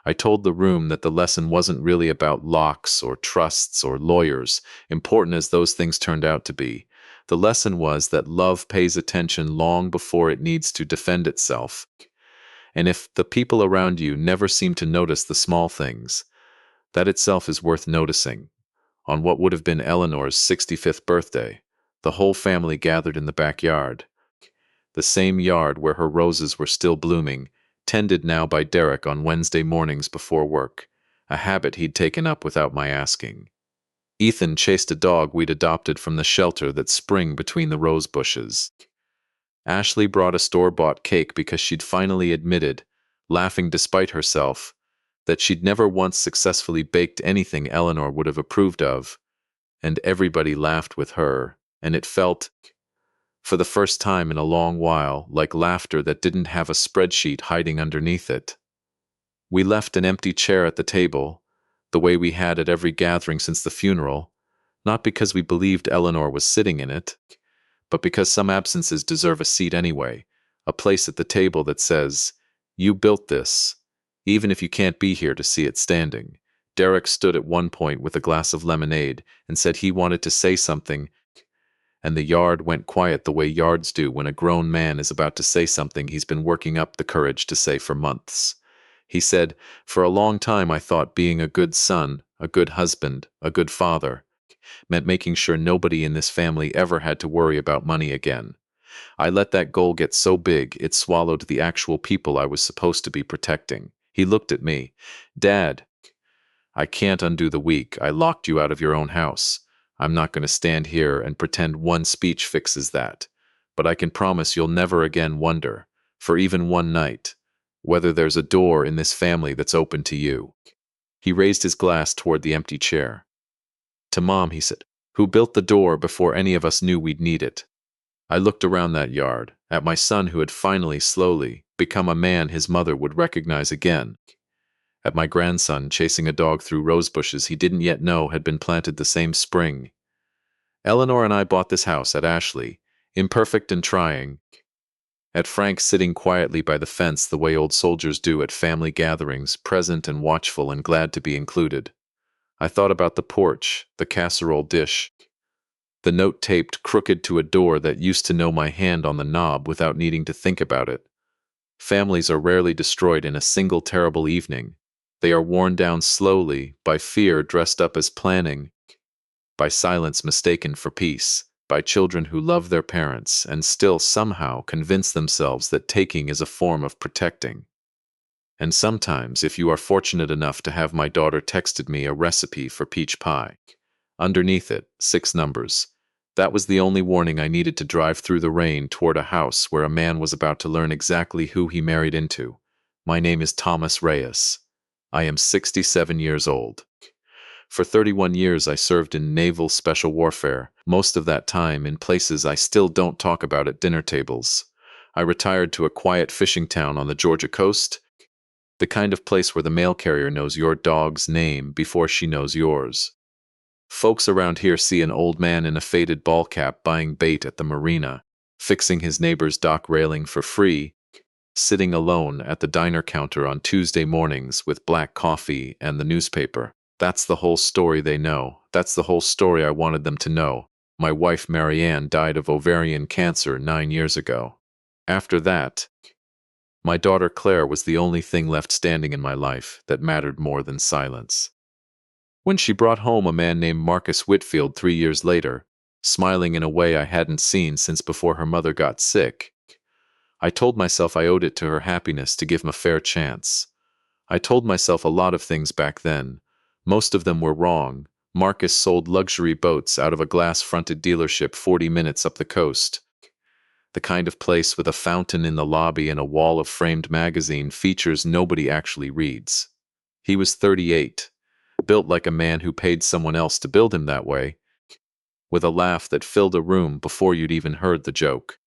I told the room that the lesson wasn't really about locks or trusts or lawyers, important as those things turned out to be. The lesson was that love pays attention long before it needs to defend itself. And if the people around you never seem to notice the small things, that itself is worth noticing. On what would have been Eleanor's 65th birthday, the whole family gathered in the backyard, the same yard where her roses were still blooming, tended now by Derek on Wednesday mornings before work, a habit he'd taken up without my asking. Ethan chased a dog we'd adopted from the shelter that sprang between the rose bushes. Ashley brought a store-bought cake because she'd finally admitted, laughing despite herself, that she'd never once successfully baked anything Eleanor would have approved of, and everybody laughed with her, and it felt, for the first time in a long while, like laughter that didn't have a spreadsheet hiding underneath it. We left an empty chair at the table, the way we had at every gathering since the funeral, not because we believed Eleanor was sitting in it, but because some absences deserve a seat anyway, a place at the table that says, "You built this, even if you can't be here to see it standing." Derek stood at one point with a glass of lemonade and said he wanted to say something, and the yard went quiet the way yards do when a grown man is about to say something he's been working up the courage to say for months. He said, "For a long time I thought being a good son, a good husband, a good father, meant making sure nobody in this family ever had to worry about money again. I let that goal get so big it swallowed the actual people I was supposed to be protecting." He looked at me. "Dad, I can't undo the weak. I locked you out of your own house. I'm not going to stand here and pretend one speech fixes that. But I can promise you'll never again wonder, for even one night, whether there's a door in this family that's open to you." He raised his glass toward the empty chair. "To Mom," he said, "who built the door before any of us knew we'd need it." I looked around that yard, at my son who had finally, slowly, become a man his mother would recognize again, at my grandson chasing a dog through rose bushes he didn't yet know had been planted the same spring. Eleanor and I bought this house at Ashley, imperfect and trying, at Frank sitting quietly by the fence the way old soldiers do at family gatherings, present and watchful and glad to be included. I thought about the porch, the casserole dish, the note taped crooked to a door that used to know my hand on the knob without needing to think about it. Families are rarely destroyed in a single terrible evening. They are worn down slowly, by fear dressed up as planning, by silence mistaken for peace, by children who love their parents and still somehow convince themselves that taking is a form of protecting. And sometimes, if you are fortunate enough to have my daughter texted me a recipe for peach pie, underneath it, 6 numbers. That was the only warning I needed to drive through the rain toward a house where a man was about to learn exactly who he married into. My name is Thomas Reyes. I am 67 years old. For 31 years I served in naval special warfare, most of that time in places I still don't talk about at dinner tables. I retired to a quiet fishing town on the Georgia coast, the kind of place where the mail carrier knows your dog's name before she knows yours. Folks around here see an old man in a faded ball cap buying bait at the marina, fixing his neighbor's dock railing for free, sitting alone at the diner counter on Tuesday mornings with black coffee and the newspaper. That's the whole story they know. That's the whole story I wanted them to know. My wife Marianne died of ovarian cancer 9 years ago. After that, my daughter Claire was the only thing left standing in my life that mattered more than silence. When she brought home a man named Marcus Whitfield 3 years later, smiling in a way I hadn't seen since before her mother got sick, I told myself I owed it to her happiness to give him a fair chance. I told myself a lot of things back then. Most of them were wrong. Marcus sold luxury boats out of a glass-fronted dealership 40 minutes up the coast, the kind of place with a fountain in the lobby and a wall of framed magazine features nobody actually reads. He was 38. built like a man who paid someone else to build him that way, with a laugh that filled a room before you'd even heard the joke.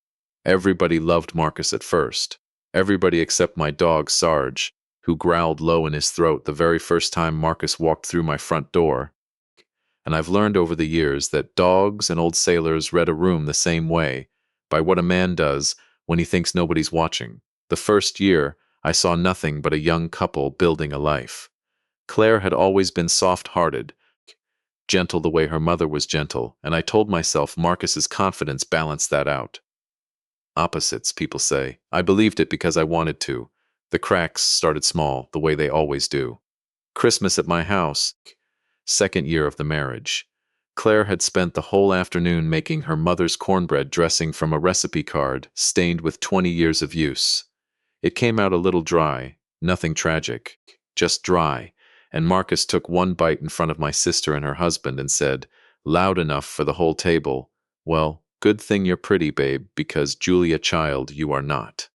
Everybody loved Marcus at first. Everybody except my dog, Sarge, who growled low in his throat the very first time Marcus walked through my front door. And I've learned over the years that dogs and old sailors read a room the same way, by what a man does when he thinks nobody's watching. The first year, I saw nothing but a young couple building a life. Claire had always been soft-hearted, gentle the way her mother was gentle, and I told myself Marcus's confidence balanced that out. Opposites, people say. I believed it because I wanted to. The cracks started small, the way they always do. Christmas at my house, second year of the marriage. Claire had spent the whole afternoon making her mother's cornbread dressing from a recipe card stained with 20 years of use. It came out a little dry, nothing tragic, just dry, and Marcus took one bite in front of my sister and her husband and said, loud enough for the whole table, "Well, good thing you're pretty, babe, because Julia Child, you are not."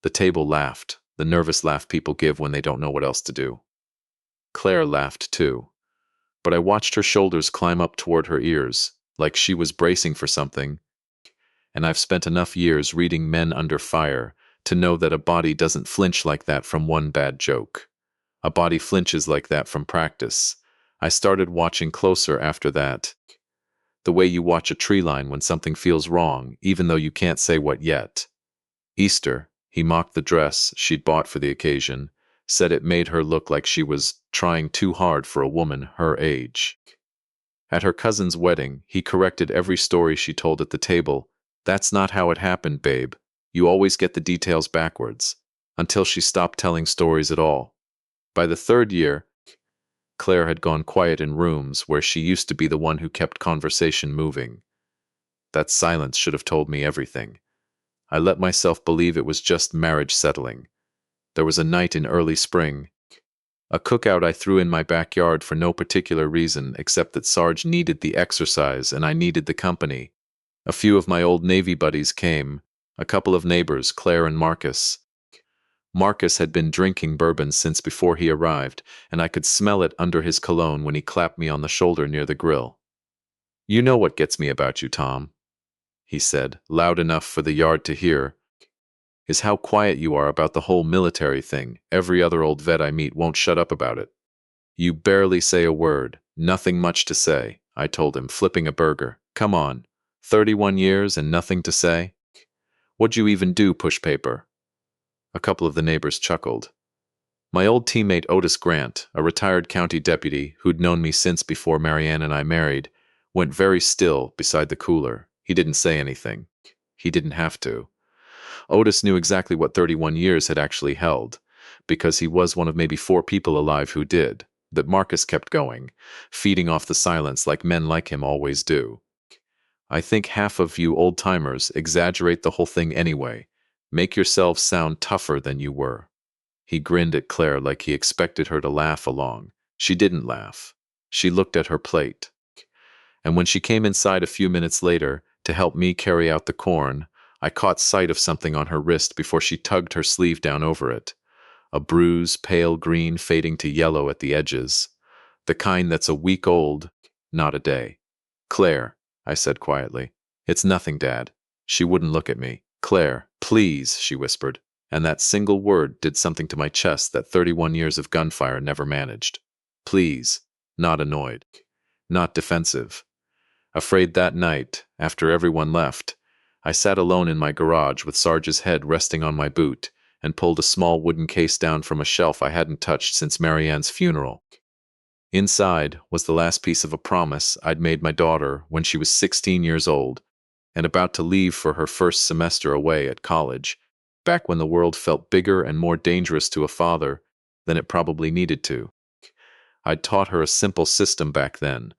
The table laughed, the nervous laugh people give when they don't know what else to do. Claire laughed too, but I watched her shoulders climb up toward her ears, like she was bracing for something, and I've spent enough years reading Men Under Fire to know that a body doesn't flinch like that from one bad joke. A body flinches like that from practice. I started watching closer after that. The way you watch a tree line when something feels wrong, even though you can't say what yet. Easter, he mocked the dress she'd bought for the occasion, said it made her look like she was trying too hard for a woman her age. At her cousin's wedding, he corrected every story she told at the table. "That's not how it happened, babe. You always get the details backwards," until she stopped telling stories at all. By the third year, Claire had gone quiet in rooms where she used to be the one who kept conversation moving. That silence should have told me everything. I let myself believe it was just marriage settling. There was a night in early spring, a cookout I threw in my backyard for no particular reason except that Sarge needed the exercise and I needed the company. A few of my old Navy buddies came, a couple of neighbors, Claire and Marcus. Marcus had been drinking bourbon since before he arrived, and I could smell it under his cologne when he clapped me on the shoulder near the grill. "You know what gets me about you, Tom," he said, loud enough for the yard to hear, "is how quiet you are about the whole military thing. Every other old vet I meet won't shut up about it." "You barely say a word. Nothing much to say," I told him, flipping a burger. "Come on. 31 years and nothing to say? What'd you even do, push paper?" A couple of the neighbors chuckled. My old teammate Otis Grant, a retired county deputy who'd known me since before Marianne and I married, went very still beside the cooler. He didn't say anything. He didn't have to. Otis knew exactly what 31 years had actually held, because he was one of maybe 4 people alive who did, that Marcus kept going, feeding off the silence like men like him always do. I think half of you old-timers exaggerate the whole thing anyway. Make yourselves sound tougher than you were. He grinned at Claire like he expected her to laugh along. She didn't laugh. She looked at her plate. And when she came inside a few minutes later to help me carry out the corn, I caught sight of something on her wrist before she tugged her sleeve down over it. A bruise, pale green fading to yellow at the edges. The kind that's a week old, not a day. "Claire," I said quietly. "It's nothing, Dad." She wouldn't look at me. "Claire, please," she whispered, and that single word did something to my chest that 31 years of gunfire never managed. Please. Not annoyed. Not defensive. Afraid that night, after everyone left, I sat alone in my garage with Sarge's head resting on my boot and pulled a small wooden case down from a shelf I hadn't touched since Marianne's funeral. Inside was the last piece of a promise I'd made my daughter when she was 16 years old and about to leave for her first semester away at college, back when the world felt bigger and more dangerous to a father than it probably needed to. I'd taught her a simple system back then.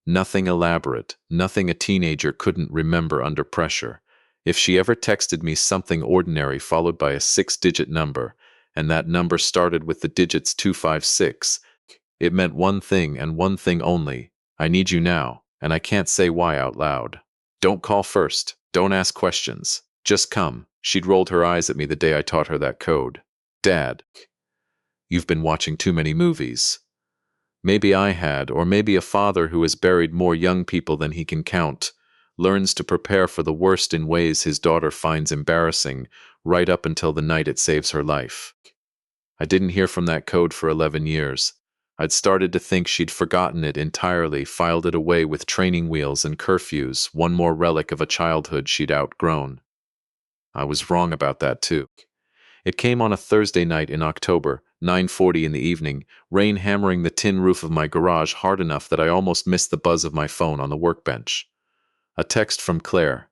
Nothing elaborate, nothing a teenager couldn't remember under pressure. If she ever texted me something ordinary followed by a 6-digit number, and that number started with the digits 256, it meant one thing and one thing only: "I need you now, and I can't say why out loud. Don't call first. Don't ask questions. Just come." She'd rolled her eyes at me the day I taught her that code. "Dad, you've been watching too many movies." Maybe I had, or maybe a father who has buried more young people than he can count, learns to prepare for the worst in ways his daughter finds embarrassing, right up until the night it saves her life. I didn't hear from that code for 11 years. I'd started to think she'd forgotten it entirely, filed it away with training wheels and curfews, one more relic of a childhood she'd outgrown. I was wrong about that too. It came on a Thursday night in October, 9:40 in the evening, rain hammering the tin roof of my garage hard enough that I almost missed the buzz of my phone on the workbench. A text from Claire.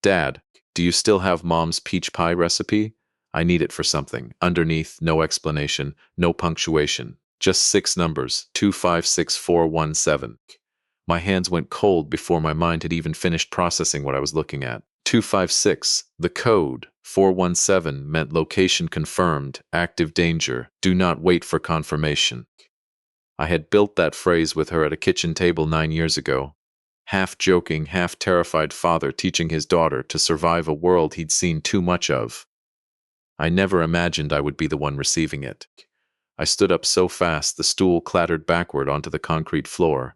Dad, do you still have Mom's peach pie recipe? I need it for something. Underneath, no explanation, no punctuation. Just 6 numbers, 256417. My hands went cold before my mind had even finished processing what I was looking at. 256. The code, 417, meant location confirmed, active danger, do not wait for confirmation. I had built that phrase with her at a kitchen table 9 years ago. Half joking, half terrified father teaching his daughter to survive a world he'd seen too much of. I never imagined I would be the one receiving it. I stood up so fast the stool clattered backward onto the concrete floor.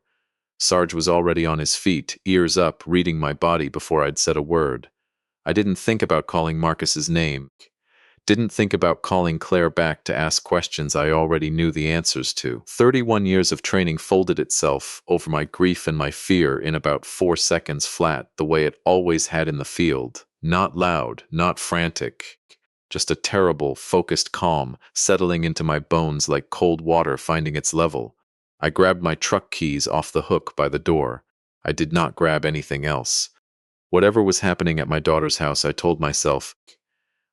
Sarge was already on his feet, ears up, reading my body before I'd said a word. I didn't think about calling Marcus's name. Didn't think about calling Claire back to ask questions I already knew the answers to. 31 years of training folded itself over my grief and my fear in about 4 seconds flat, the way it always had in the field. Not loud, not frantic. Just a terrible, focused calm, settling into my bones like cold water finding its level. I grabbed my truck keys off the hook by the door. I did not grab anything else. Whatever was happening at my daughter's house, I told myself,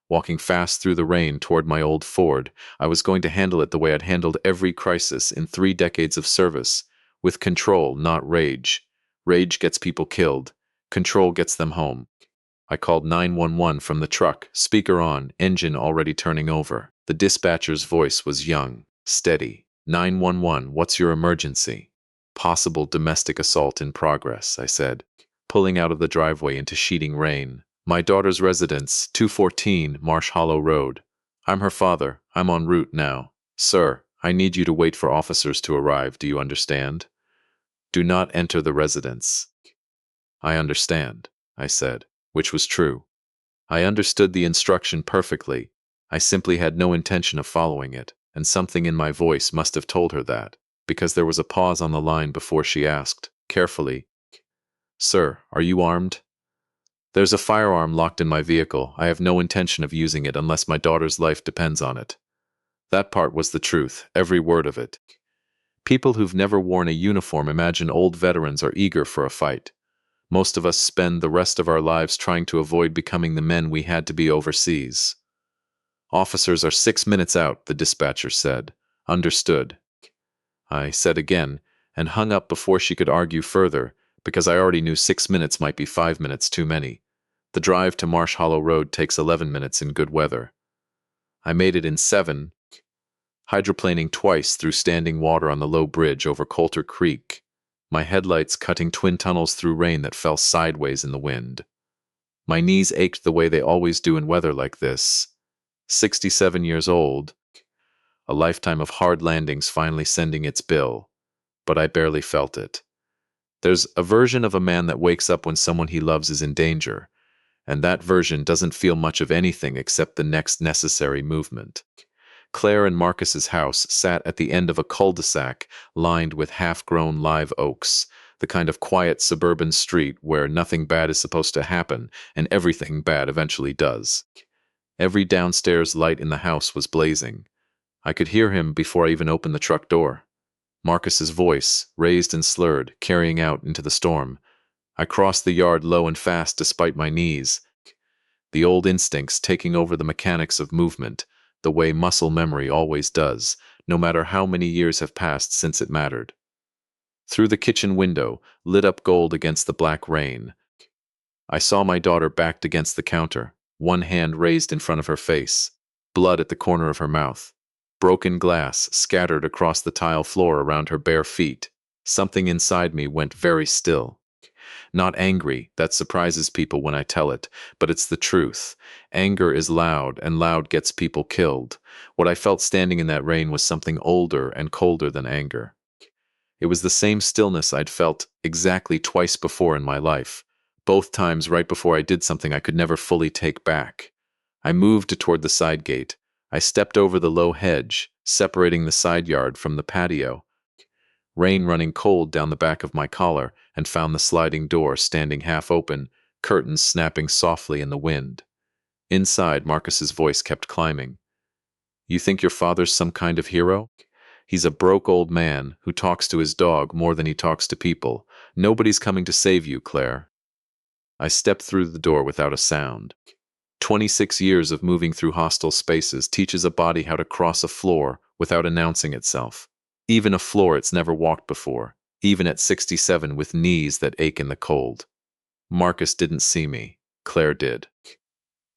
walking fast through the rain toward my old Ford, I was going to handle it the way I'd handled every crisis in 3 decades of service, with control, not rage. Rage gets people killed. Control gets them home. I called 911 from the truck, speaker on, engine already turning over. The dispatcher's voice was young, steady. 911, what's your emergency? Possible domestic assault in progress, I said, pulling out of the driveway into sheeting rain. My daughter's residence, 214 Marsh Hollow Road. I'm her father. I'm en route now. Sir, I need you to wait for officers to arrive. Do you understand? Do not enter the residence. I understand, I said, which was true. I understood the instruction perfectly. I simply had no intention of following it, and something in my voice must have told her that, because there was a pause on the line before she asked, carefully, Sir, are you armed? There's a firearm locked in my vehicle. I have no intention of using it unless my daughter's life depends on it. That part was the truth, every word of it. People who've never worn a uniform imagine old veterans are eager for a fight. Most of us spend the rest of our lives trying to avoid becoming the men we had to be overseas. Officers are 6 minutes out, the dispatcher said. Understood. I said again, and hung up before she could argue further, because I already knew 6 minutes might be 5 minutes too many. The drive to Marsh Hollow Road takes 11 minutes in good weather. I made it in 7, hydroplaning twice through standing water on the low bridge over Coulter Creek, my headlights cutting twin tunnels through rain that fell sideways in the wind. My knees ached the way they always do in weather like this. 67 years old, a lifetime of hard landings finally sending its bill, but I barely felt it. There's a version of a man that wakes up when someone he loves is in danger, and that version doesn't feel much of anything except the next necessary movement. Claire and Marcus's house sat at the end of a cul-de-sac lined with half-grown live oaks, the kind of quiet suburban street where nothing bad is supposed to happen and everything bad eventually does. Every downstairs light in the house was blazing. I could hear him before I even opened the truck door. Marcus's voice, raised and slurred, carrying out into the storm. I crossed the yard low and fast despite my knees, the old instincts taking over the mechanics of movement, the way muscle memory always does, no matter how many years have passed since it mattered. Through the kitchen window, lit up gold against the black rain, I saw my daughter backed against the counter, one hand raised in front of her face, blood at the corner of her mouth. Broken glass scattered across the tile floor around her bare feet. Something inside me went very still. Not angry, that surprises people when I tell it, but it's the truth. Anger is loud, and loud gets people killed. What I felt standing in that rain was something older and colder than anger. It was the same stillness I'd felt exactly twice before in my life, both times right before I did something I could never fully take back. I moved toward the side gate. I stepped over the low hedge, separating the side yard from the patio, rain running cold down the back of my collar, and found the sliding door standing half open, curtains snapping softly in the wind. Inside, Marcus's voice kept climbing. You think your father's some kind of hero? He's a broke old man who talks to his dog more than he talks to people. Nobody's coming to save you, Claire. I stepped through the door without a sound. 26 years of moving through hostile spaces teaches a body how to cross a floor without announcing itself. Even a floor it's never walked before, even at 67 with knees that ache in the cold. Marcus didn't see me. Claire did.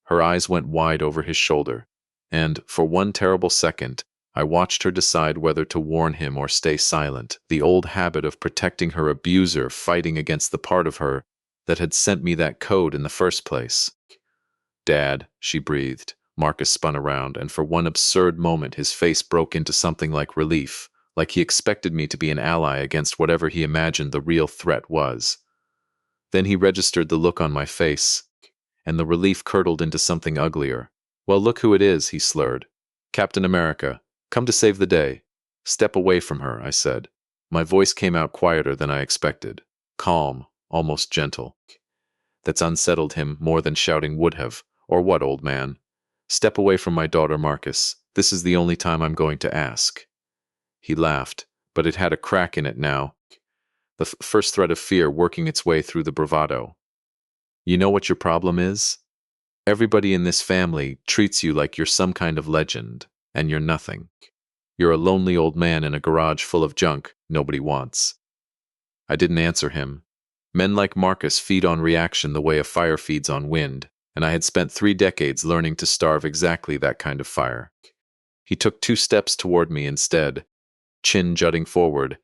Her eyes went wide over his shoulder, and, for one terrible second, I watched her decide whether to warn him or stay silent, the old habit of protecting her abuser fighting against the part of her that had sent me that code in the first place. Dad, she breathed. Marcus spun around, and for one absurd moment his face broke into something like relief, like he expected me to be an ally against whatever he imagined the real threat was. Then he registered the look on my face, and the relief curdled into something uglier. Well, look who it is, he slurred. Captain America, come to save the day. Step away from her, I said. My voice came out quieter than I expected, calm, almost gentle. That's unsettled him more than shouting would have. Or what, old man? Step away from my daughter, Marcus. This is the only time I'm going to ask. He laughed, but it had a crack in it now, the first thread of fear working its way through the bravado. You know what your problem is? Everybody in this family treats you like you're some kind of legend, and you're nothing. You're a lonely old man in a garage full of junk nobody wants. I didn't answer him. Men like Marcus feed on reaction the way a fire feeds on wind, and I had spent 3 decades learning to starve exactly that kind of fire. He took 2 steps toward me instead, chin jutting forward,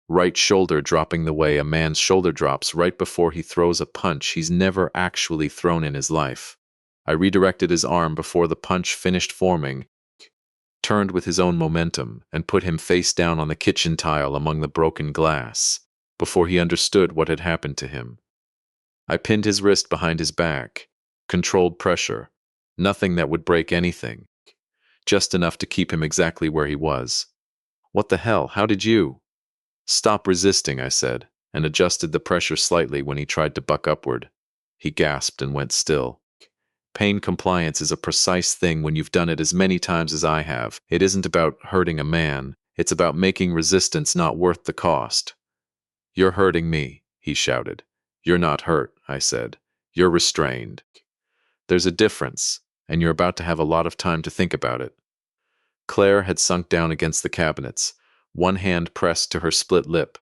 right shoulder dropping the way a man's shoulder drops right before he throws a punch he's never actually thrown in his life. I redirected his arm before the punch finished forming, turned with his own momentum, and put him face down on the kitchen tile among the broken glass, before he understood what had happened to him. I pinned his wrist behind his back, controlled pressure, nothing that would break anything, just enough to keep him exactly where he was. What the hell, how did you? Stop resisting, I said, and adjusted the pressure slightly when he tried to buck upward. He gasped and went still. Pain compliance is a precise thing when you've done it as many times as I have. It isn't about hurting a man. It's about making resistance not worth the cost. You're hurting me, he shouted. You're not hurt, I said. You're restrained. There's a difference, and you're about to have a lot of time to think about it. Claire had sunk down against the cabinets, one hand pressed to her split lip,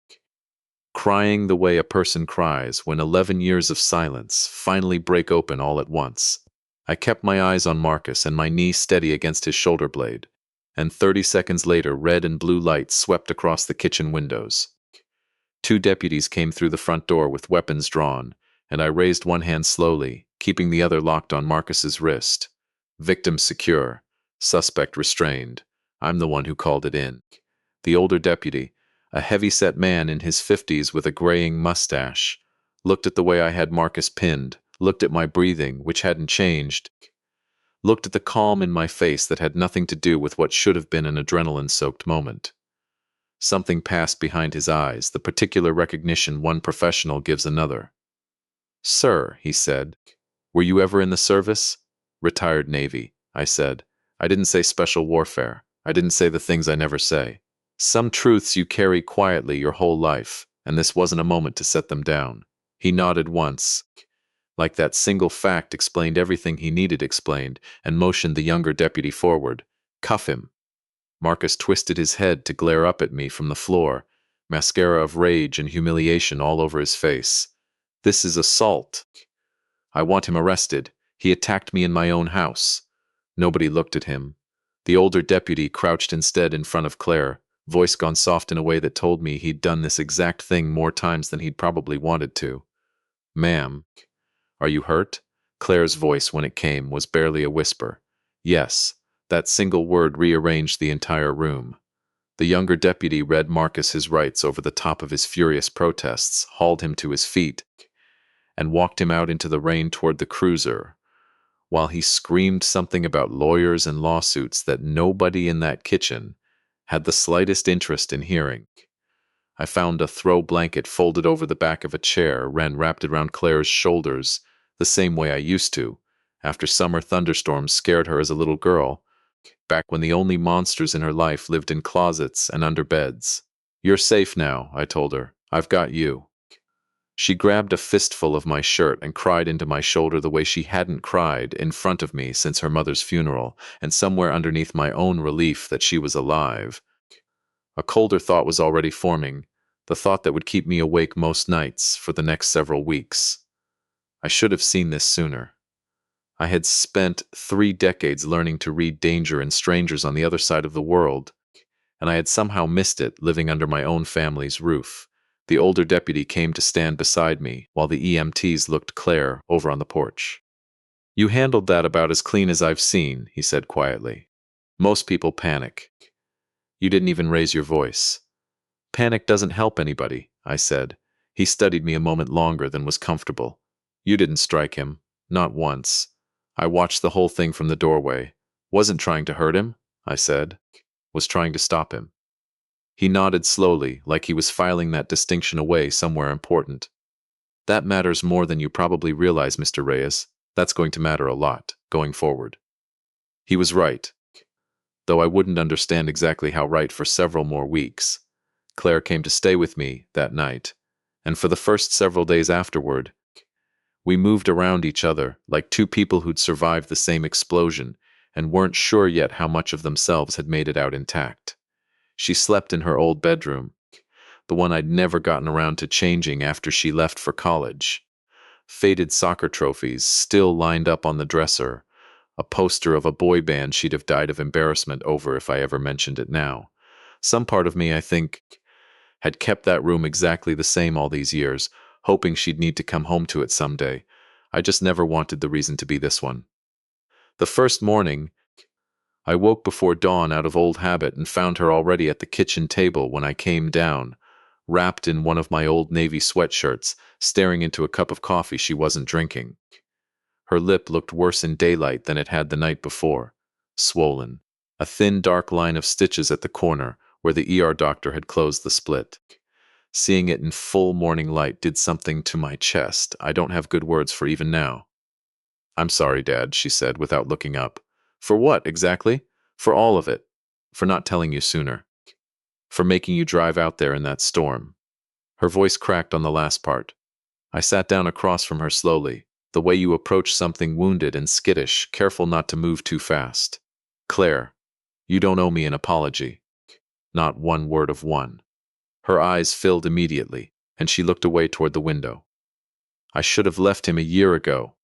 crying the way a person cries when 11 years of silence finally break open all at once. I kept my eyes on Marcus and my knee steady against his shoulder blade, and 30 seconds later red and blue lights swept across the kitchen windows. 2 deputies came through the front door with weapons drawn, and I raised one hand slowly, keeping the other locked on Marcus's wrist. Victim secure, suspect restrained. I'm the one who called it in. The older deputy, a heavy-set man in his 50s with a graying mustache, looked at the way I had Marcus pinned, looked at my breathing, which hadn't changed, looked at the calm in my face that had nothing to do with what should have been an adrenaline-soaked moment. Something passed behind his eyes, the particular recognition one professional gives another. Sir, he said, were you ever in the service? Retired Navy, I said. I didn't say special warfare. I didn't say the things I never say. Some truths you carry quietly your whole life, and this wasn't a moment to set them down. He nodded once, like that single fact explained everything he needed explained, and motioned the younger deputy forward. Cuff him. Marcus twisted his head to glare up at me from the floor, mascara of rage and humiliation all over his face. This is assault. I want him arrested. He attacked me in my own house. Nobody looked at him. The older deputy crouched instead in front of Claire, voice gone soft in a way that told me he'd done this exact thing more times than he'd probably wanted to. Ma'am, are you hurt? Claire's voice, when it came, was barely a whisper. Yes, that single word rearranged the entire room. The younger deputy read Marcus his rights over the top of his furious protests, hauled him to his feet, and walked him out into the rain toward the cruiser, while he screamed something about lawyers and lawsuits that nobody in that kitchen had the slightest interest in hearing. I found a throw blanket folded over the back of a chair, wrapped it around Claire's shoulders, the same way I used to, after summer thunderstorms scared her as a little girl, back when the only monsters in her life lived in closets and under beds. "You're safe now," I told her. "I've got you." She grabbed a fistful of my shirt and cried into my shoulder the way she hadn't cried in front of me since her mother's funeral, and somewhere underneath my own relief that she was alive, a colder thought was already forming, the thought that would keep me awake most nights for the next several weeks. I should have seen this sooner. I had spent 3 decades learning to read danger in strangers on the other side of the world, and I had somehow missed it living under my own family's roof. The older deputy came to stand beside me while the EMTs looked Claire over on the porch. "You handled that about as clean as I've seen," he said quietly. "Most people panic. You didn't even raise your voice." "Panic doesn't help anybody," I said. He studied me a moment longer than was comfortable. "You didn't strike him. Not once. I watched the whole thing from the doorway. Wasn't trying to hurt him," I said. "Was trying to stop him." He nodded slowly, like he was filing that distinction away somewhere important. "That matters more than you probably realize, Mr. Reyes. That's going to matter a lot, going forward." He was right, though I wouldn't understand exactly how right for several more weeks. Claire came to stay with me that night, and for the first several days afterward, we moved around each other like two people who'd survived the same explosion and weren't sure yet how much of themselves had made it out intact. She slept in her old bedroom, the one I'd never gotten around to changing after she left for college. Faded soccer trophies still lined up on the dresser, a poster of a boy band she'd have died of embarrassment over if I ever mentioned it now. Some part of me, I think, had kept that room exactly the same all these years, hoping she'd need to come home to it someday. I just never wanted the reason to be this one. The first morning, I woke before dawn out of old habit and found her already at the kitchen table when I came down, wrapped in one of my old navy sweatshirts, staring into a cup of coffee she wasn't drinking. Her lip looked worse in daylight than it had the night before, swollen, a thin dark line of stitches at the corner where the ER doctor had closed the split. Seeing it in full morning light did something to my chest I don't have good words for even now. "I'm sorry, Dad," she said without looking up. "For what, exactly?" "For all of it. For not telling you sooner. For making you drive out there in that storm." Her voice cracked on the last part. I sat down across from her slowly, the way you approach something wounded and skittish, careful not to move too fast. "Claire, you don't owe me an apology. Not one word of one." Her eyes filled immediately, and she looked away toward the window. "I should have left him a year ago."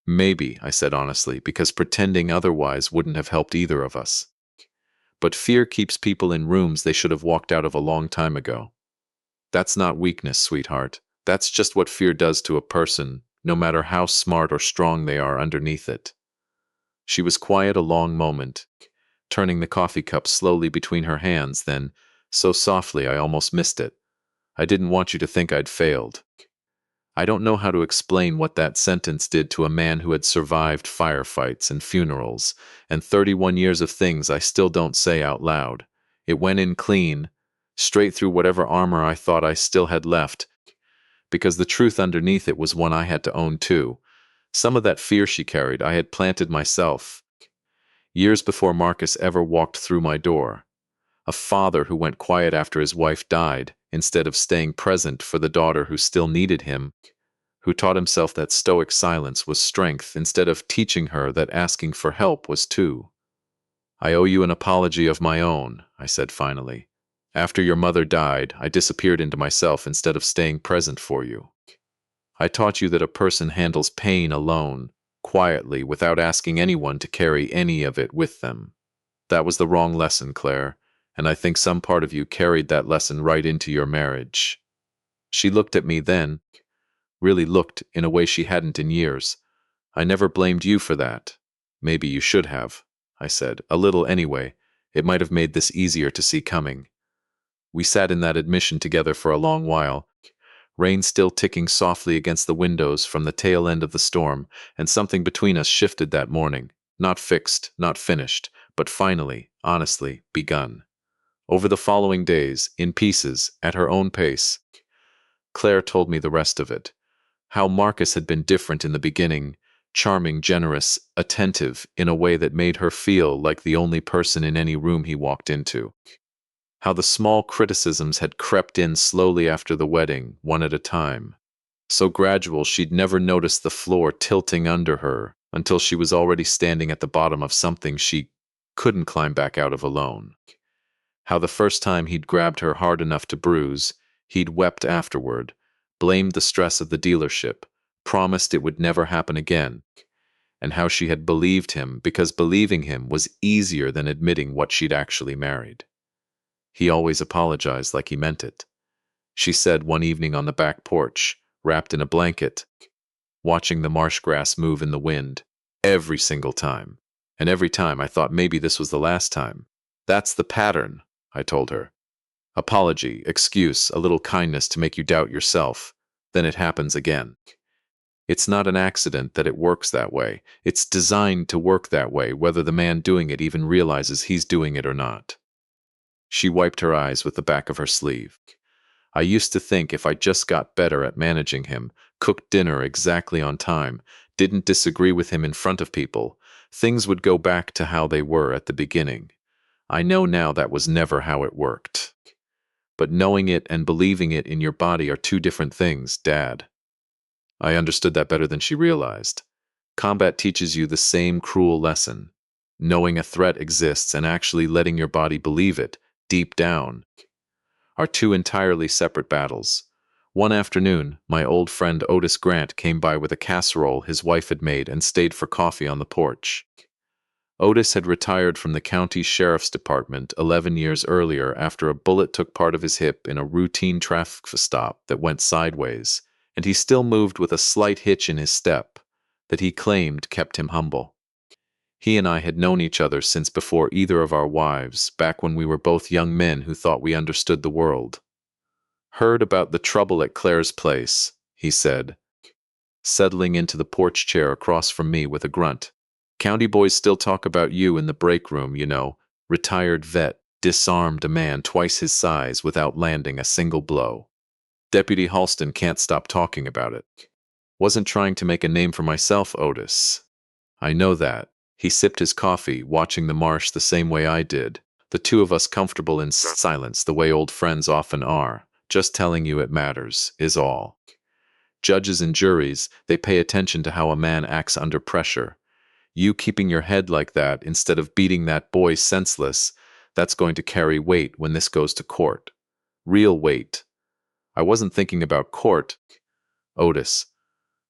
"Maybe," I said honestly, because pretending otherwise wouldn't have helped either of us. "But fear keeps people in rooms they should have walked out of a long time ago." "That's not weakness, sweetheart. That's just what fear does to a person, no matter how smart or strong they are underneath it." She was quiet a long moment, turning the coffee cup slowly between her hands, then, so softly I almost missed it. "I didn't want you to think I'd failed." I don't know how to explain what that sentence did to a man who had survived firefights and funerals, and 31 years of things I still don't say out loud. It went in clean, straight through whatever armor I thought I still had left, because the truth underneath it was one I had to own too. Some of that fear she carried I had planted myself, years before Marcus ever walked through my door. A father who went quiet after his wife died, instead of staying present for the daughter who still needed him, who taught himself that stoic silence was strength instead of teaching her that asking for help was too. "I owe you an apology of my own," I said finally. "After your mother died, I disappeared into myself instead of staying present for you. I taught you that a person handles pain alone, quietly, without asking anyone to carry any of it with them. That was the wrong lesson, Claire, and I think some part of you carried that lesson right into your marriage." She looked at me then, really looked in a way she hadn't in years. "I never blamed you for that." "Maybe you should have," I said. "A little anyway. It might have made this easier to see coming. We sat in that admission together for a long while, rain still ticking softly against the windows from the tail end of the storm, and something between us shifted that morning. Not fixed, not finished, but finally, honestly, begun. Over the following days, in pieces, at her own pace, Claire told me the rest of it. How Marcus had been different in the beginning, charming, generous, attentive, in a way that made her feel like the only person in any room he walked into. How the small criticisms had crept in slowly after the wedding, one at a time. So gradual she'd never noticed the floor tilting under her until she was already standing at the bottom of something she couldn't climb back out of alone. How the first time he'd grabbed her hard enough to bruise, he'd wept afterward, blamed the stress of the dealership, promised it would never happen again, and how she had believed him because believing him was easier than admitting what she'd actually married. He always apologized like he meant it. She said one evening on the back porch, wrapped in a blanket, watching the marsh grass move in the wind, every single time. And every time I thought maybe this was the last time. That's the pattern, I told her. Apology, excuse, a little kindness to make you doubt yourself. Then it happens again. It's not an accident that it works that way. It's designed to work that way, whether the man doing it even realizes he's doing it or not. She wiped her eyes with the back of her sleeve. I used to think if I just got better at managing him, cooked dinner exactly on time, didn't disagree with him in front of people, things would go back to how they were at the beginning. I know now that was never how it worked. But knowing it and believing it in your body are two different things, Dad. I understood that better than she realized. Combat teaches you the same cruel lesson. Knowing a threat exists and actually letting your body believe it, deep down, are two entirely separate battles. One afternoon, my old friend Otis Grant came by with a casserole his wife had made and stayed for coffee on the porch. Otis had retired from the county sheriff's department 11 years earlier after a bullet took part of his hip in a routine traffic stop that went sideways, and he still moved with a slight hitch in his step that he claimed kept him humble. He and I had known each other since before either of our wives, back when we were both young men who thought we understood the world. Heard about the trouble at Claire's place, he said, settling into the porch chair across from me with a grunt. County boys still talk about you in the break room, you know. Retired vet disarmed a man twice his size without landing a single blow. Deputy Halston can't stop talking about it. Wasn't trying to make a name for myself, Otis. I know that. He sipped his coffee, watching the marsh the same way I did, the two of us comfortable in silence the way old friends often are, just telling you it matters, is all. Judges and juries, they pay attention to how a man acts under pressure. You keeping your head like that instead of beating that boy senseless, that's going to carry weight when this goes to court. Real weight. I wasn't thinking about court, Otis.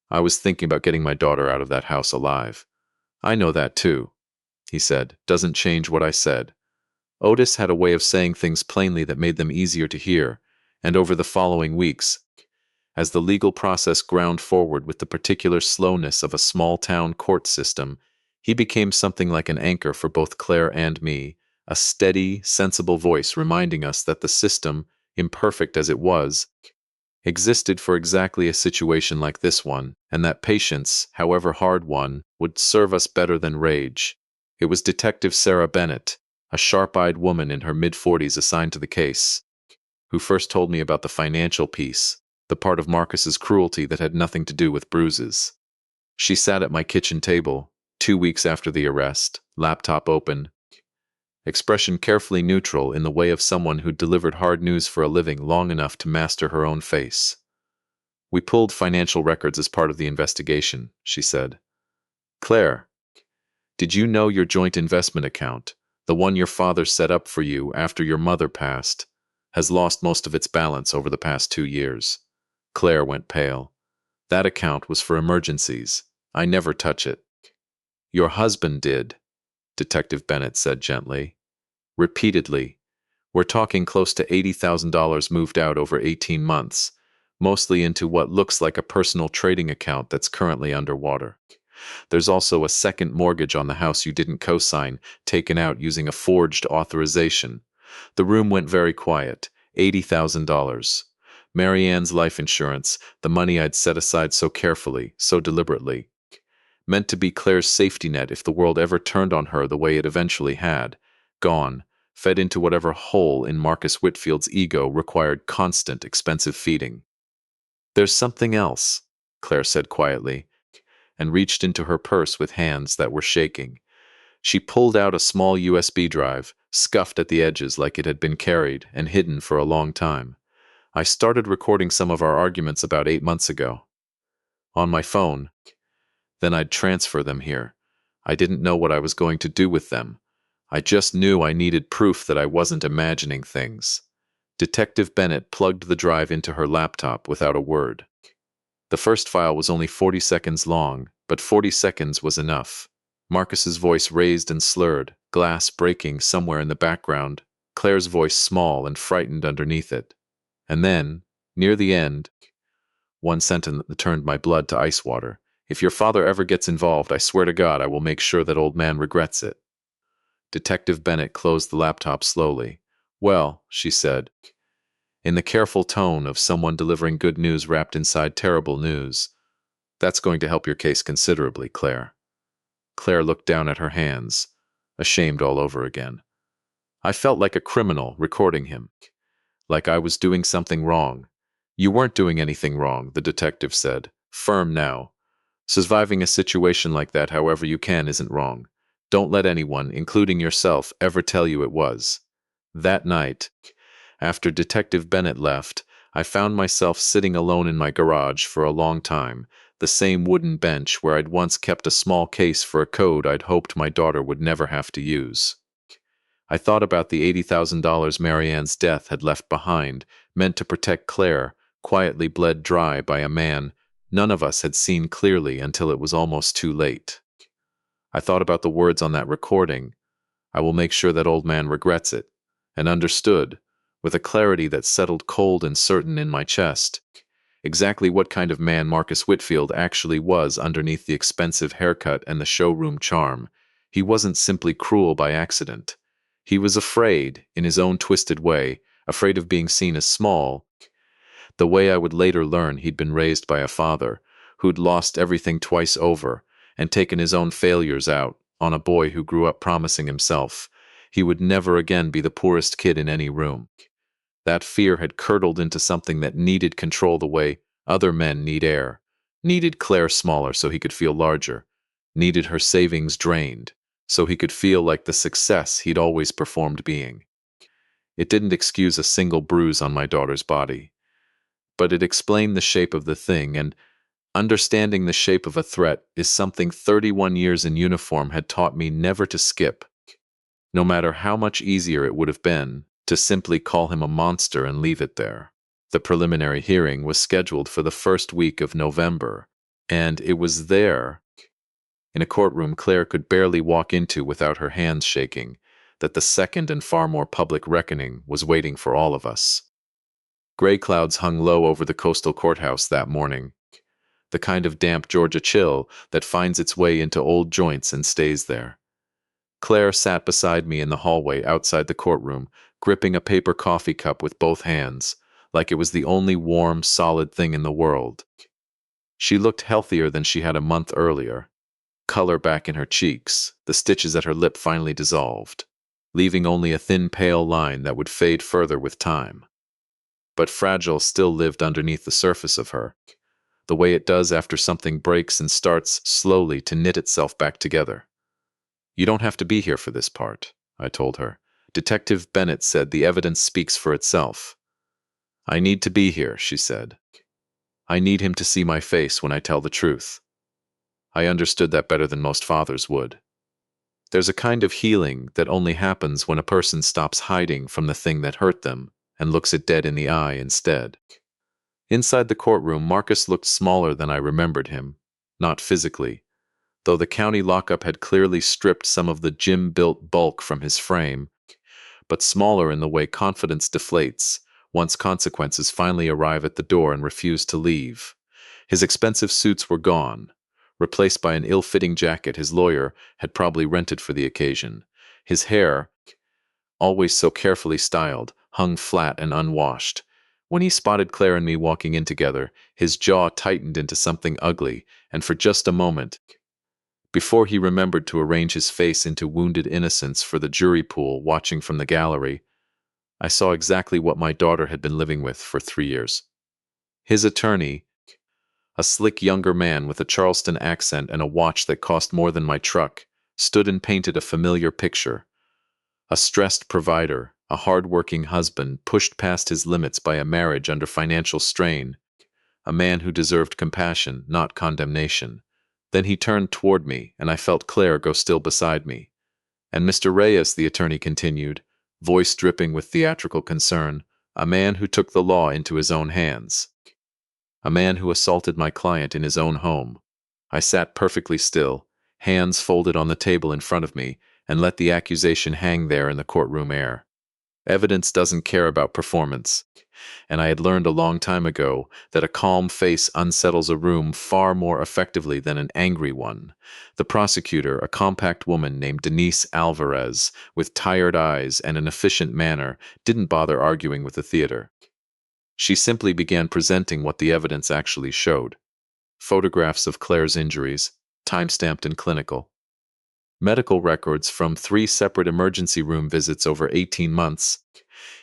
I was thinking about getting my daughter out of that house alive. I know that too, he said. Doesn't change what I said. Otis had a way of saying things plainly that made them easier to hear, and over the following weeks, as the legal process ground forward with the particular slowness of a small-town court system, he became something like an anchor for both Claire and me, a steady, sensible voice reminding us that the system, imperfect as it was, existed for exactly a situation like this one, and that patience, however hard one, would serve us better than rage. It was Detective Sarah Bennett, a sharp-eyed woman in her mid-40s assigned to the case, who first told me about the financial piece, the part of Marcus's cruelty that had nothing to do with bruises. She sat at my kitchen table, 2 weeks after the arrest, laptop open, expression carefully neutral in the way of someone who delivered hard news for a living long enough to master her own face. We pulled financial records as part of the investigation, she said. Claire, did you know your joint investment account, the one your father set up for you after your mother passed, has lost most of its balance over the past 2 years? Claire went pale. That account was for emergencies. I never touch it. Your husband did, Detective Bennett said gently. Repeatedly. We're talking close to $80,000 moved out over 18 months, mostly into what looks like a personal trading account that's currently underwater. There's also a second mortgage on the house you didn't co-sign, taken out using a forged authorization. The room went very quiet. $80,000. Marianne's life insurance, the money I'd set aside so carefully, so deliberately. Meant to be Claire's safety net if the world ever turned on her the way it eventually had. Gone. Fed into whatever hole in Marcus Whitfield's ego required constant, expensive feeding. There's something else, Claire said quietly, and reached into her purse with hands that were shaking. She pulled out a small USB drive, scuffed at the edges like it had been carried and hidden for a long time. I started recording some of our arguments about 8 months ago. On my phone. Then I'd transfer them here. I didn't know what I was going to do with them. I just knew I needed proof that I wasn't imagining things. Detective Bennett plugged the drive into her laptop without a word. The first file was only 40 seconds long, but 40 seconds was enough. Marcus's voice raised and slurred, glass breaking somewhere in the background, Claire's voice small and frightened underneath it. And then, near the end, one sentence that turned my blood to ice water. If your father ever gets involved, I swear to God I will make sure that old man regrets it. Detective Bennett closed the laptop slowly. Well, she said, in the careful tone of someone delivering good news wrapped inside terrible news. That's going to help your case considerably, Claire. Claire looked down at her hands, ashamed all over again. I felt like a criminal recording him, like I was doing something wrong. You weren't doing anything wrong, the detective said, firm now. Surviving a situation like that however you can isn't wrong. Don't let anyone, including yourself, ever tell you it was. That night, after Detective Bennett left, I found myself sitting alone in my garage for a long time, the same wooden bench where I'd once kept a small case for a code I'd hoped my daughter would never have to use. I thought about the $80,000 Marianne's death had left behind, meant to protect Claire, quietly bled dry by a man none of us had seen clearly until it was almost too late. I thought about the words on that recording. I will make sure that old man regrets it, and understood, with a clarity that settled cold and certain in my chest, exactly what kind of man Marcus Whitfield actually was underneath the expensive haircut and the showroom charm. He wasn't simply cruel by accident. He was afraid, in his own twisted way, afraid of being seen as small, the way I would later learn he'd been raised by a father who'd lost everything twice over and taken his own failures out on a boy who grew up promising himself he would never again be the poorest kid in any room. That fear had curdled into something that needed control the way other men need air, needed Claire smaller so he could feel larger, needed her savings drained so he could feel like the success he'd always performed being. It didn't excuse a single bruise on my daughter's body, but it explained the shape of the thing, and understanding the shape of a threat is something 31 years in uniform had taught me never to skip, no matter how much easier it would have been to simply call him a monster and leave it there. The preliminary hearing was scheduled for the first week of November, and it was there, in a courtroom Claire could barely walk into without her hands shaking, that the second and far more public reckoning was waiting for all of us. Gray clouds hung low over the coastal courthouse that morning, the kind of damp Georgia chill that finds its way into old joints and stays there. Claire sat beside me in the hallway outside the courtroom, gripping a paper coffee cup with both hands, like it was the only warm, solid thing in the world. She looked healthier than she had a month earlier, color back in her cheeks, the stitches at her lip finally dissolved, leaving only a thin pale line that would fade further with time. But fragile still lived underneath the surface of her, the way it does after something breaks and starts slowly to knit itself back together. You don't have to be here for this part, I told her. Detective Bennett said the evidence speaks for itself. I need to be here, she said. I need him to see my face when I tell the truth. I understood that better than most fathers would. There's a kind of healing that only happens when a person stops hiding from the thing that hurt them and looks it dead in the eye instead. Inside the courtroom, Marcus looked smaller than I remembered him, not physically, though the county lockup had clearly stripped some of the gym-built bulk from his frame, but smaller in the way confidence deflates once consequences finally arrive at the door and refuse to leave. His expensive suits were gone, replaced by an ill-fitting jacket his lawyer had probably rented for the occasion. His hair, always so carefully styled, hung flat and unwashed. When he spotted Claire and me walking in together, his jaw tightened into something ugly, and for just a moment, before he remembered to arrange his face into wounded innocence for the jury pool watching from the gallery, I saw exactly what my daughter had been living with for 3 years. His attorney, a slick younger man with a Charleston accent and a watch that cost more than my truck, stood and painted a familiar picture. A stressed provider, a hard-working husband pushed past his limits by a marriage under financial strain, a man who deserved compassion, not condemnation. Then he turned toward me, and I felt Claire go still beside me. And Mr. Reyes, the attorney continued, voice dripping with theatrical concern, a man who took the law into his own hands. A man who assaulted my client in his own home. I sat perfectly still, hands folded on the table in front of me, and let the accusation hang there in the courtroom air. Evidence doesn't care about performance, and I had learned a long time ago that a calm face unsettles a room far more effectively than an angry one. The prosecutor, a compact woman named Denise Alvarez, with tired eyes and an efficient manner, didn't bother arguing with the theater. She simply began presenting what the evidence actually showed. Photographs of Claire's injuries, time-stamped and clinical. Medical records from 3 separate emergency room visits over 18 months,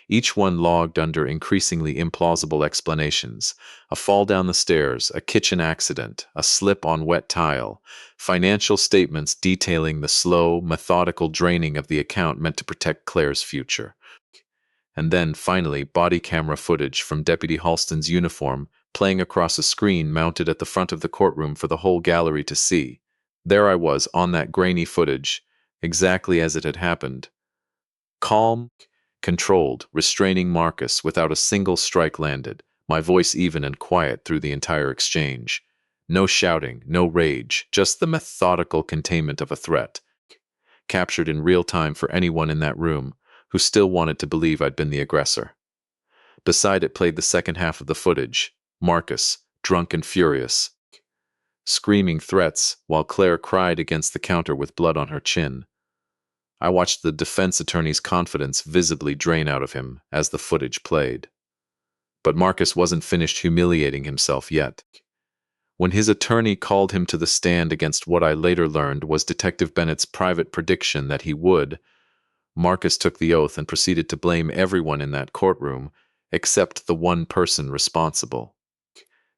each one logged under increasingly implausible explanations. A fall down the stairs, a kitchen accident, a slip on wet tile, financial statements detailing the slow, methodical draining of the account meant to protect Claire's future. And then, finally, body camera footage from Deputy Halston's uniform playing across a screen mounted at the front of the courtroom for the whole gallery to see. There I was, on that grainy footage, exactly as it had happened. Calm, controlled, restraining Marcus without a single strike landed, my voice even and quiet through the entire exchange. No shouting, no rage, just the methodical containment of a threat, captured in real time for anyone in that room who still wanted to believe I'd been the aggressor. Beside it played the second half of the footage, Marcus, drunk and furious, screaming threats while Claire cried against the counter with blood on her chin. I watched the defense attorney's confidence visibly drain out of him as the footage played. But Marcus wasn't finished humiliating himself yet. When his attorney called him to the stand against what I later learned was Detective Bennett's private prediction that he would, Marcus took the oath and proceeded to blame everyone in that courtroom except the one person responsible.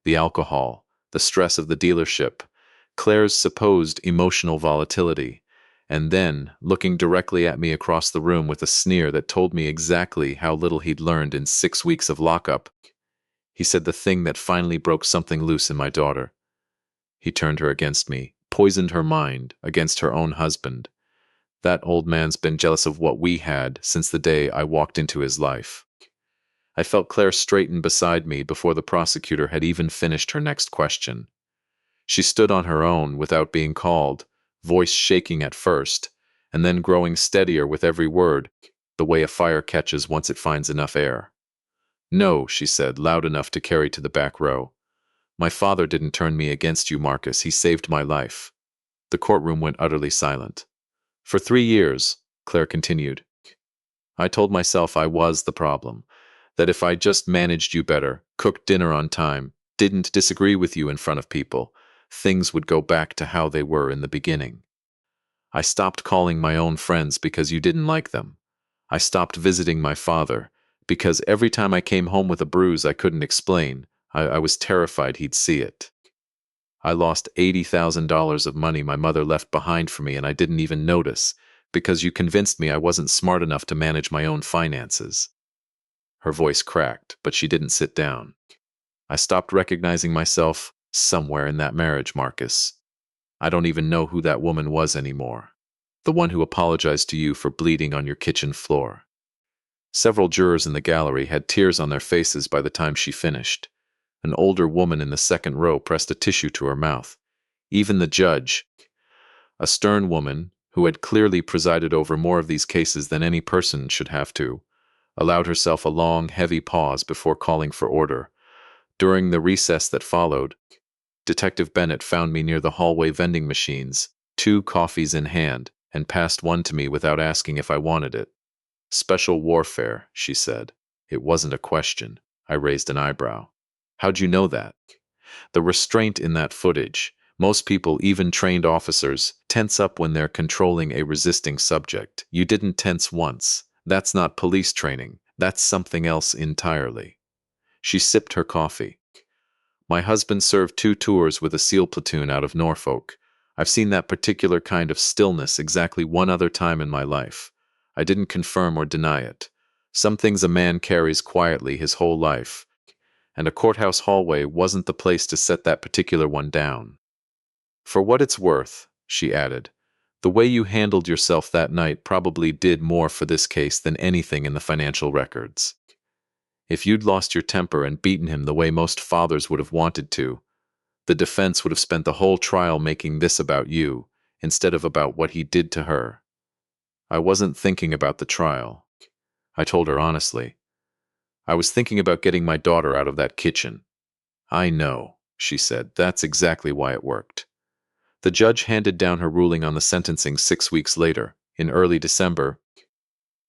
The alcohol, the stress of the dealership, Claire's supposed emotional volatility, and then, looking directly at me across the room with a sneer that told me exactly how little he'd learned in 6 weeks of lockup, he said the thing that finally broke something loose in my daughter. He turned her against me, poisoned her mind against her own husband. That old man's been jealous of what we had since the day I walked into his life. I felt Claire straighten beside me before the prosecutor had even finished her next question. She stood on her own without being called, voice shaking at first, and then growing steadier with every word, the way a fire catches once it finds enough air. "No," she said, loud enough to carry to the back row. "My father didn't turn me against you, Marcus. He saved my life." The courtroom went utterly silent. "For 3 years," Claire continued, "I told myself I was the problem, that if I just managed you better, cooked dinner on time, didn't disagree with you in front of people, things would go back to how they were in the beginning. I stopped calling my own friends because you didn't like them. I stopped visiting my father because every time I came home with a bruise I couldn't explain, I was terrified he'd see it. I lost $80,000 of money my mother left behind for me and I didn't even notice because you convinced me I wasn't smart enough to manage my own finances." Her voice cracked, but she didn't sit down. "I stopped recognizing myself somewhere in that marriage, Marcus. I don't even know who that woman was anymore. The one who apologized to you for bleeding on your kitchen floor." Several jurors in the gallery had tears on their faces by the time she finished. An older woman in the second row pressed a tissue to her mouth. Even the judge, a stern woman who had clearly presided over more of these cases than any person should have to, allowed herself a long, heavy pause before calling for order. During the recess that followed, Detective Bennett found me near the hallway vending machines, 2 coffees in hand, and passed one to me without asking if I wanted it. Special warfare, she said. It wasn't a question. I raised an eyebrow. How'd you know that? The restraint in that footage. Most people, even trained officers, tense up when they're controlling a resisting subject. You didn't tense once. That's not police training. That's something else entirely. She sipped her coffee. My husband served 2 tours with a SEAL platoon out of Norfolk. I've seen that particular kind of stillness exactly one other time in my life. I didn't confirm or deny it. Some things a man carries quietly his whole life, and a courthouse hallway wasn't the place to set that particular one down. For what it's worth, she added, the way you handled yourself that night probably did more for this case than anything in the financial records. If you'd lost your temper and beaten him the way most fathers would have wanted to, the defense would have spent the whole trial making this about you, instead of about what he did to her. I wasn't thinking about the trial. I told her honestly. I was thinking about getting my daughter out of that kitchen. I know, she said. That's exactly why it worked. The judge handed down her ruling on the sentencing 6 weeks later, in early December,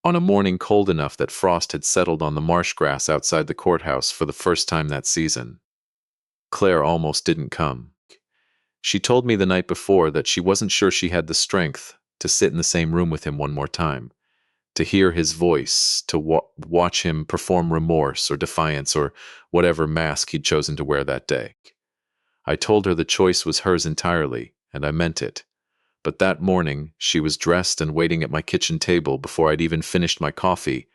on a morning cold enough that frost had settled on the marsh grass outside the courthouse for the first time that season. Claire almost didn't come. She told me the night before that she wasn't sure she had the strength to sit in the same room with him one more time, to hear his voice, to watch him perform remorse or defiance or whatever mask he'd chosen to wear that day. I told her the choice was hers entirely, and I meant it. But that morning, she was dressed and waiting at my kitchen table before I'd even finished my coffee,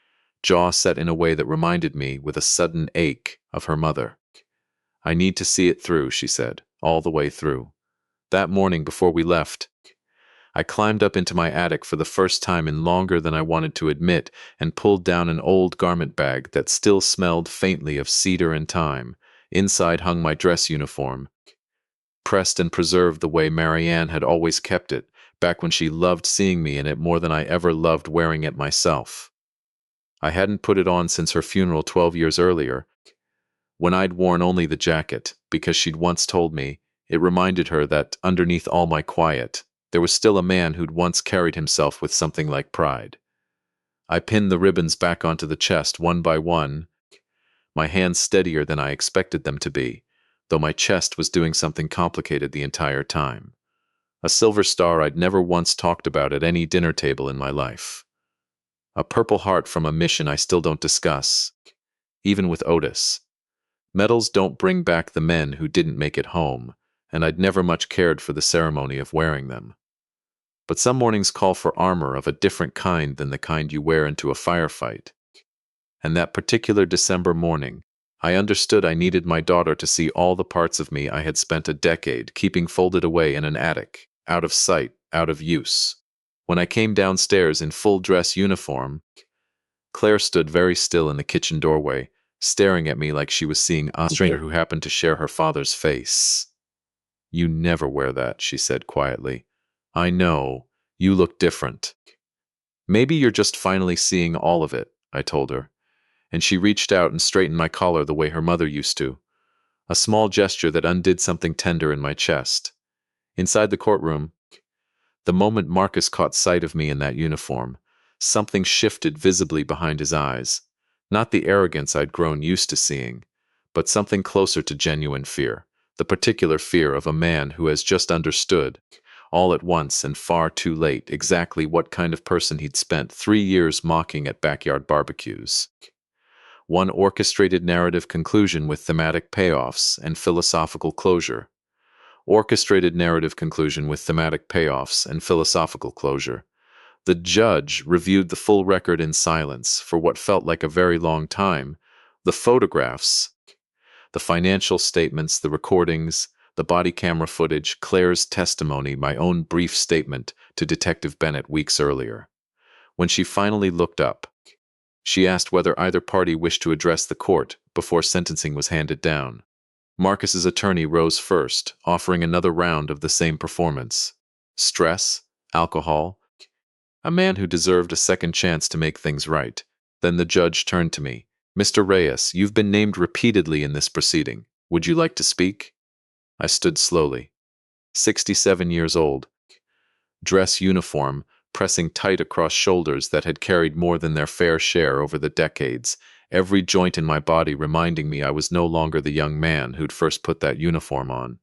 jaw set in a way that reminded me, with a sudden ache, of her mother. I need to see it through, she said, all the way through. That morning before we left, I climbed up into my attic for the first time in longer than I wanted to admit and pulled down an old garment bag that still smelled faintly of cedar and thyme. Inside hung my dress uniform, pressed and preserved the way Marianne had always kept it, back when she loved seeing me in it more than I ever loved wearing it myself. I hadn't put it on since her funeral 12 years earlier, when I'd worn only the jacket, because she'd once told me it reminded her that underneath all my quiet, there was still a man who'd once carried himself with something like pride. I pinned the ribbons back onto the chest one by one, my hands steadier than I expected them to be, though my chest was doing something complicated the entire time. A silver star I'd never once talked about at any dinner table in my life. A Purple Heart from a mission I still don't discuss, even with Otis. Medals don't bring back the men who didn't make it home, and I'd never much cared for the ceremony of wearing them. But some mornings call for armor of a different kind than the kind you wear into a firefight. And that particular December morning, I understood I needed my daughter to see all the parts of me I had spent a decade keeping folded away in an attic, out of sight, out of use. When I came downstairs in full dress uniform, Claire stood very still in the kitchen doorway, staring at me like she was seeing a stranger who happened to share her father's face. You never wear that, she said quietly. I know. You look different. Maybe you're just finally seeing all of it, I told her. And she reached out and straightened my collar the way her mother used to. A small gesture that undid something tender in my chest. Inside the courtroom, the moment Marcus caught sight of me in that uniform, something shifted visibly behind his eyes. Not the arrogance I'd grown used to seeing, but something closer to genuine fear. The particular fear of a man who has just understood, all at once and far too late, exactly what kind of person he'd spent 3 years mocking at backyard barbecues. One orchestrated narrative conclusion with thematic payoffs and philosophical closure. Orchestrated narrative conclusion with thematic payoffs and philosophical closure. The judge reviewed the full record in silence for what felt like a very long time. The photographs, the financial statements, the recordings, the body camera footage, Claire's testimony, my own brief statement to Detective Bennett weeks earlier. When she finally looked up, she asked whether either party wished to address the court before sentencing was handed down. Marcus's attorney rose first, offering another round of the same performance. Stress, alcohol, a man who deserved a second chance to make things right. Then the judge turned to me. Mr. Reyes, you've been named repeatedly in this proceeding. Would you like to speak? I stood slowly. 67 years old, dress uniform, pressing tight across shoulders that had carried more than their fair share over the decades, every joint in my body reminding me I was no longer the young man who'd first put that uniform on.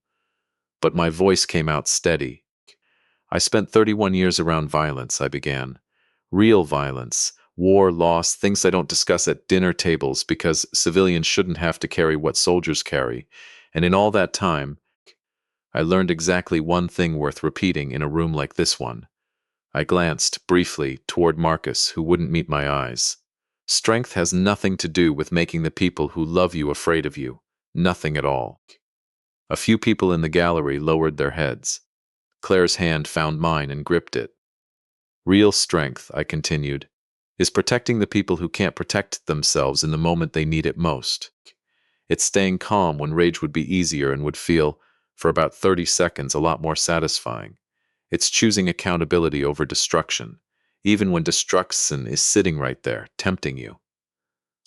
But my voice came out steady. I spent 31 years around violence, I began. Real violence, war, loss, things I don't discuss at dinner tables because civilians shouldn't have to carry what soldiers carry. And in all that time, I learned exactly one thing worth repeating in a room like this one. I glanced, briefly, toward Marcus, who wouldn't meet my eyes. Strength has nothing to do with making the people who love you afraid of you. Nothing at all. A few people in the gallery lowered their heads. Claire's hand found mine and gripped it. Real strength, I continued, is protecting the people who can't protect themselves in the moment they need it most. It's staying calm when rage would be easier and would feel, for about 30 seconds, a lot more satisfying. It's choosing accountability over destruction, even when destruction is sitting right there, tempting you.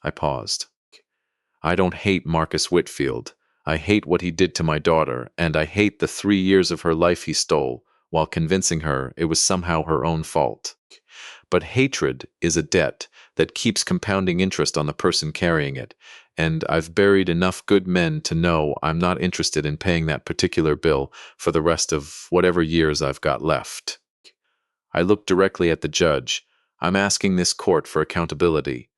I paused. I don't hate Marcus Whitfield. I hate what he did to my daughter, and I hate the 3 years of her life he stole, while convincing her it was somehow her own fault. But hatred is a debt that keeps compounding interest on the person carrying it, and I've buried enough good men to know I'm not interested in paying that particular bill for the rest of whatever years I've got left. I looked directly at the judge. I'm asking this court for accountability,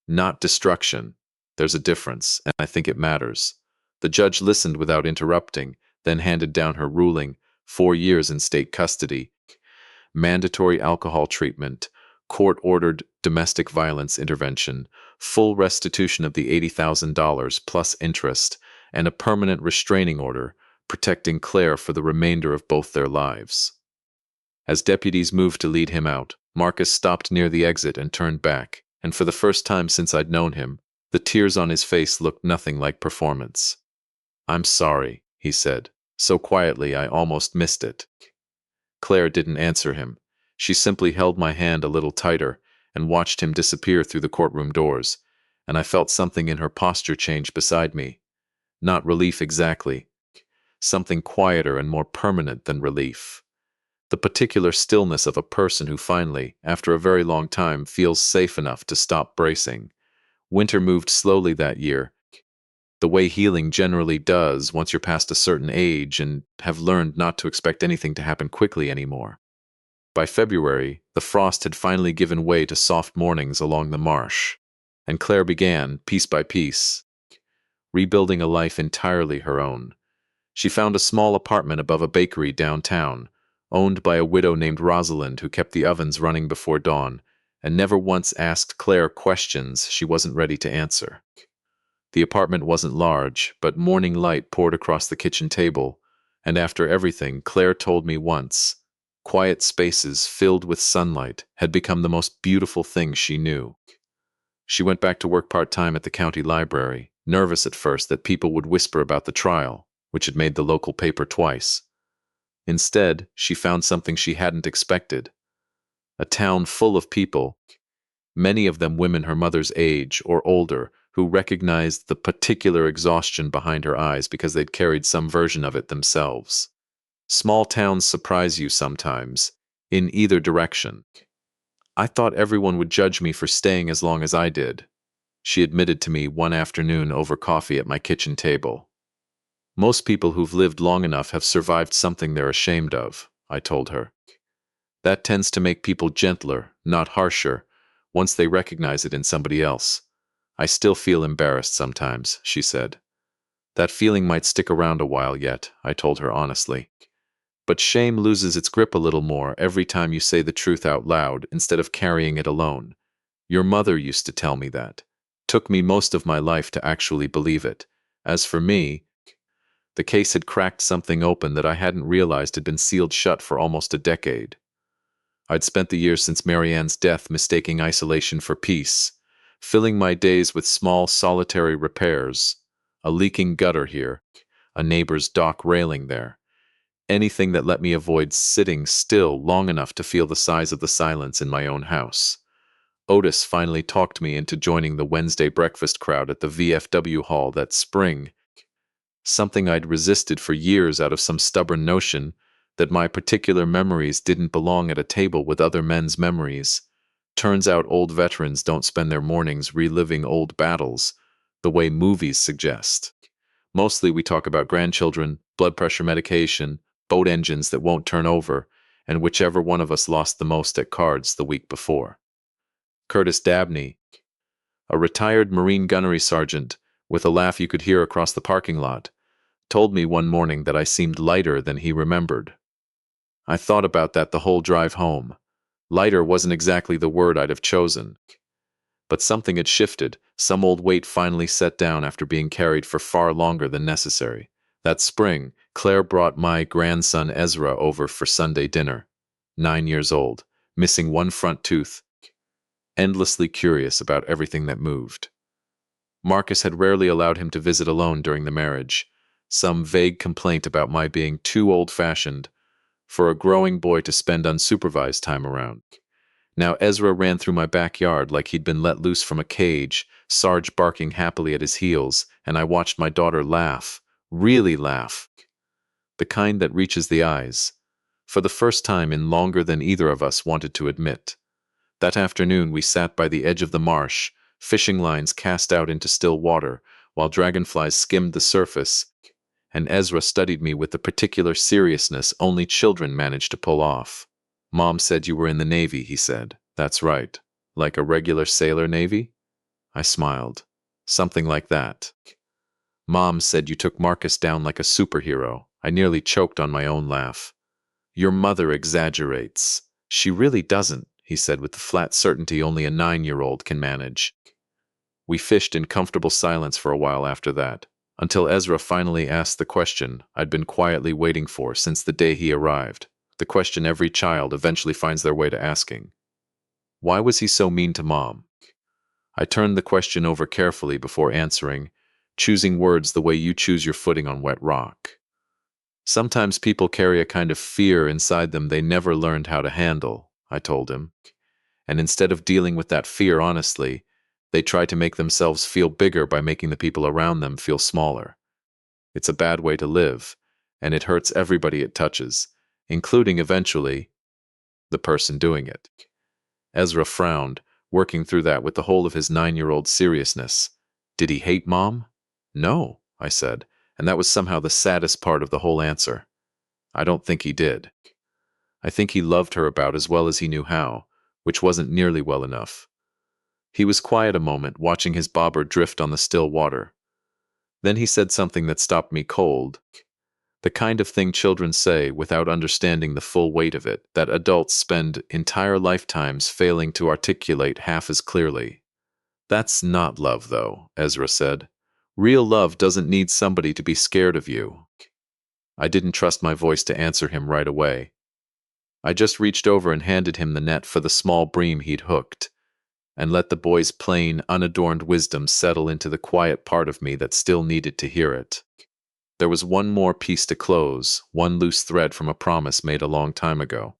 not destruction. There's a difference, and I think it matters. The judge listened without interrupting, then handed down her ruling: 4 years in state custody, mandatory alcohol treatment, court-ordered domestic violence intervention, full restitution of the $80,000 plus interest, and a permanent restraining order protecting Claire for the remainder of both their lives. As deputies moved to lead him out, Marcus stopped near the exit and turned back, and for the first time since I'd known him, the tears on his face looked nothing like performance. "I'm sorry," he said, so quietly I almost missed it. Claire didn't answer him. She simply held my hand a little tighter and watched him disappear through the courtroom doors, and I felt something in her posture change beside me. Not relief exactly. Something quieter and more permanent than relief. The particular stillness of a person who finally, after a very long time, feels safe enough to stop bracing. Winter moved slowly that year, the way healing generally does once you're past a certain age and have learned not to expect anything to happen quickly anymore. By February, the frost had finally given way to soft mornings along the marsh, and Claire began, piece by piece, rebuilding a life entirely her own. She found a small apartment above a bakery downtown, owned by a widow named Rosalind who kept the ovens running before dawn, and never once asked Claire questions she wasn't ready to answer. The apartment wasn't large, but morning light poured across the kitchen table, and after everything Claire told me once, quiet spaces filled with sunlight had become the most beautiful thing she knew. She went back to work part-time at the county library, nervous at first that people would whisper about the trial, which had made the local paper twice. Instead, she found something she hadn't expected. A town full of people, many of them women her mother's age or older, who recognized the particular exhaustion behind her eyes because they'd carried some version of it themselves. Small towns surprise you sometimes, in either direction. I thought everyone would judge me for staying as long as I did, she admitted to me one afternoon over coffee at my kitchen table. Most people who've lived long enough have survived something they're ashamed of, I told her. That tends to make people gentler, not harsher, once they recognize it in somebody else. I still feel embarrassed sometimes, she said. That feeling might stick around a while yet, I told her honestly. But shame loses its grip a little more every time you say the truth out loud instead of carrying it alone. Your mother used to tell me that. Took me most of my life to actually believe it. As for me, the case had cracked something open that I hadn't realized had been sealed shut for almost a decade. I'd spent the years since Marianne's death mistaking isolation for peace, filling my days with small solitary repairs, a leaking gutter here, a neighbor's dock railing there, anything that let me avoid sitting still long enough to feel the size of the silence in my own house. Otis finally talked me into joining the Wednesday breakfast crowd at the VFW hall that spring. something I'd resisted for years out of some stubborn notion that my particular memories didn't belong at a table with other men's memories. Turns out old veterans don't spend their mornings reliving old battles the way movies suggest. Mostly we talk about grandchildren, blood pressure medication, boat engines that won't turn over, and whichever one of us lost the most at cards the week before. Curtis Dabney, a retired Marine gunnery sergeant, with a laugh you could hear across the parking lot, told me one morning that I seemed lighter than he remembered. I thought about that the whole drive home. Lighter wasn't exactly the word I'd have chosen. But something had shifted. Some old weight finally set down after being carried for far longer than necessary. That spring, Claire brought my grandson Ezra over for Sunday dinner. 9 years old, missing one front tooth, endlessly curious about everything that moved. Marcus had rarely allowed him to visit alone during the marriage. Some vague complaint about my being too old-fashioned for a growing boy to spend unsupervised time around. Now Ezra ran through my backyard like he'd been let loose from a cage, Sarge barking happily at his heels, and I watched my daughter laugh, really laugh, the kind that reaches the eyes, for the first time in longer than either of us wanted to admit. That afternoon we sat by the edge of the marsh, fishing lines cast out into still water, while dragonflies skimmed the surface, and Ezra studied me with the particular seriousness only children manage to pull off. Mom said you were in the Navy, he said. That's right. Like a regular sailor Navy? I smiled. Something like that. Mom said you took Marcus down like a superhero. I nearly choked on my own laugh. Your mother exaggerates. She really doesn't, he said with the flat certainty only a 9-year-old can manage. We fished in comfortable silence for a while after that, until Ezra finally asked the question I'd been quietly waiting for since the day he arrived. The question every child eventually finds their way to asking. Why was he so mean to Mom? I turned the question over carefully before answering, choosing words the way you choose your footing on wet rock. Sometimes people carry a kind of fear inside them they never learned how to handle, I told him. And instead of dealing with that fear honestly, they try to make themselves feel bigger by making the people around them feel smaller. It's a bad way to live, and it hurts everybody it touches, including, eventually, the person doing it. Ezra frowned, working through that with the whole of his 9-year-old seriousness. Did he hate Mom? No, I said, and that was somehow the saddest part of the whole answer. I don't think he did. I think he loved her about as well as he knew how, which wasn't nearly well enough. He was quiet a moment, watching his bobber drift on the still water. Then he said something that stopped me cold. The kind of thing children say without understanding the full weight of it, that adults spend entire lifetimes failing to articulate half as clearly. That's not love, though, Ezra said. Real love doesn't need somebody to be scared of you. I didn't trust my voice to answer him right away. I just reached over and handed him the net for the small bream he'd hooked, and let the boy's plain, unadorned wisdom settle into the quiet part of me that still needed to hear it. There was one more piece to close, one loose thread from a promise made a long time ago.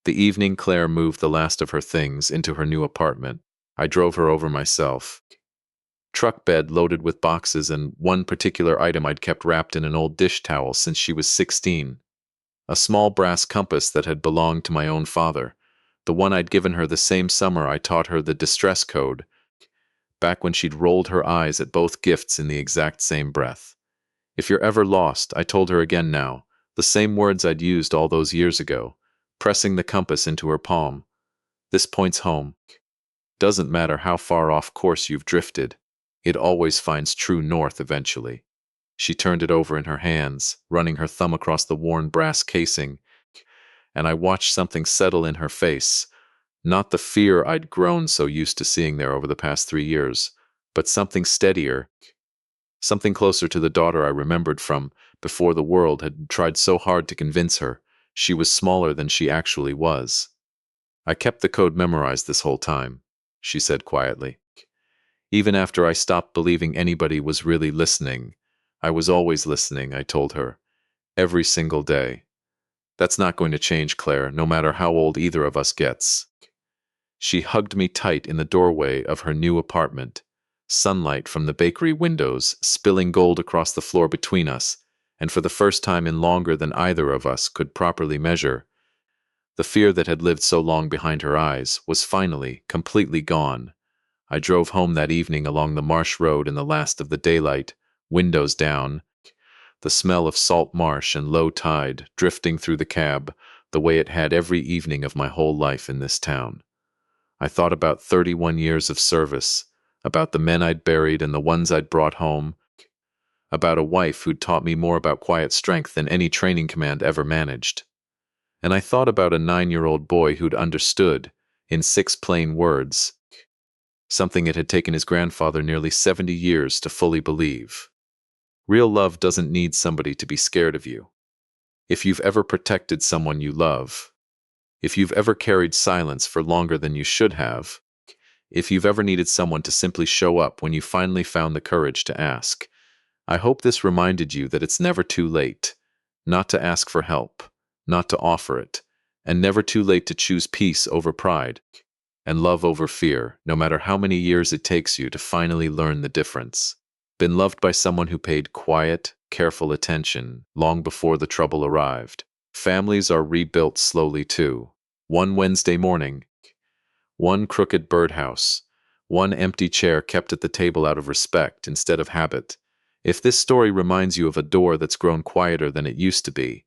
The evening Claire moved the last of her things into her new apartment. I drove her over myself. Truck bed loaded with boxes and one particular item I'd kept wrapped in an old dish towel since she was 16. A small brass compass that had belonged to my own father, the one I'd given her the same summer I taught her the distress code, back when she'd rolled her eyes at both gifts in the exact same breath. If you're ever lost, I told her again now, the same words I'd used all those years ago, pressing the compass into her palm. This points home. Doesn't matter how far off course you've drifted, it always finds true north eventually. She turned it over in her hands, running her thumb across the worn brass casing, and I watched something settle in her face. Not the fear I'd grown so used to seeing there over the past 3 years, but something steadier, something closer to the daughter I remembered from before the world had tried so hard to convince her she was smaller than she actually was. I kept the code memorized this whole time, she said quietly. Even after I stopped believing anybody was really listening, I was always listening, I told her. Every single day. That's not going to change, Claire, no matter how old either of us gets. She hugged me tight in the doorway of her new apartment, sunlight from the bakery windows spilling gold across the floor between us, and for the first time in longer than either of us could properly measure, the fear that had lived so long behind her eyes was finally completely gone. I drove home that evening along the marsh road in the last of the daylight, windows down, the smell of salt marsh and low tide drifting through the cab the way it had every evening of my whole life in this town. I thought about 31 years of service, about the men I'd buried and the ones I'd brought home, about a wife who'd taught me more about quiet strength than any training command ever managed. And I thought about a 9-year-old boy who'd understood, in 6 plain words, something it had taken his grandfather nearly 70 years to fully believe. Real love doesn't need somebody to be scared of you. If you've ever protected someone you love, if you've ever carried silence for longer than you should have, if you've ever needed someone to simply show up when you finally found the courage to ask, I hope this reminded you that it's never too late, not to ask for help, not to offer it, and never too late to choose peace over pride and love over fear, no matter how many years it takes you to finally learn the difference. Been loved by someone who paid quiet, careful attention long before the trouble arrived. Families are rebuilt slowly too. One Wednesday morning, one crooked birdhouse, one empty chair kept at the table out of respect instead of habit. If this story reminds you of a door that's grown quieter than it used to be,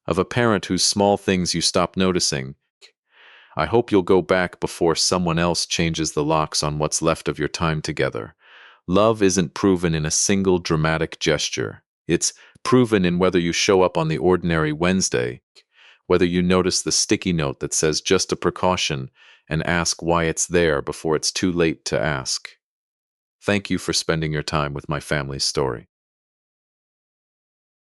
of a parent whose small things you stopped noticing, I hope you'll go back before someone else changes the locks on what's left of your time together. Love isn't proven in a single dramatic gesture. It's proven in whether you show up on the ordinary Wednesday, whether you notice the sticky note that says just a precaution and ask why it's there before it's too late to ask. Thank you for spending your time with my family's story.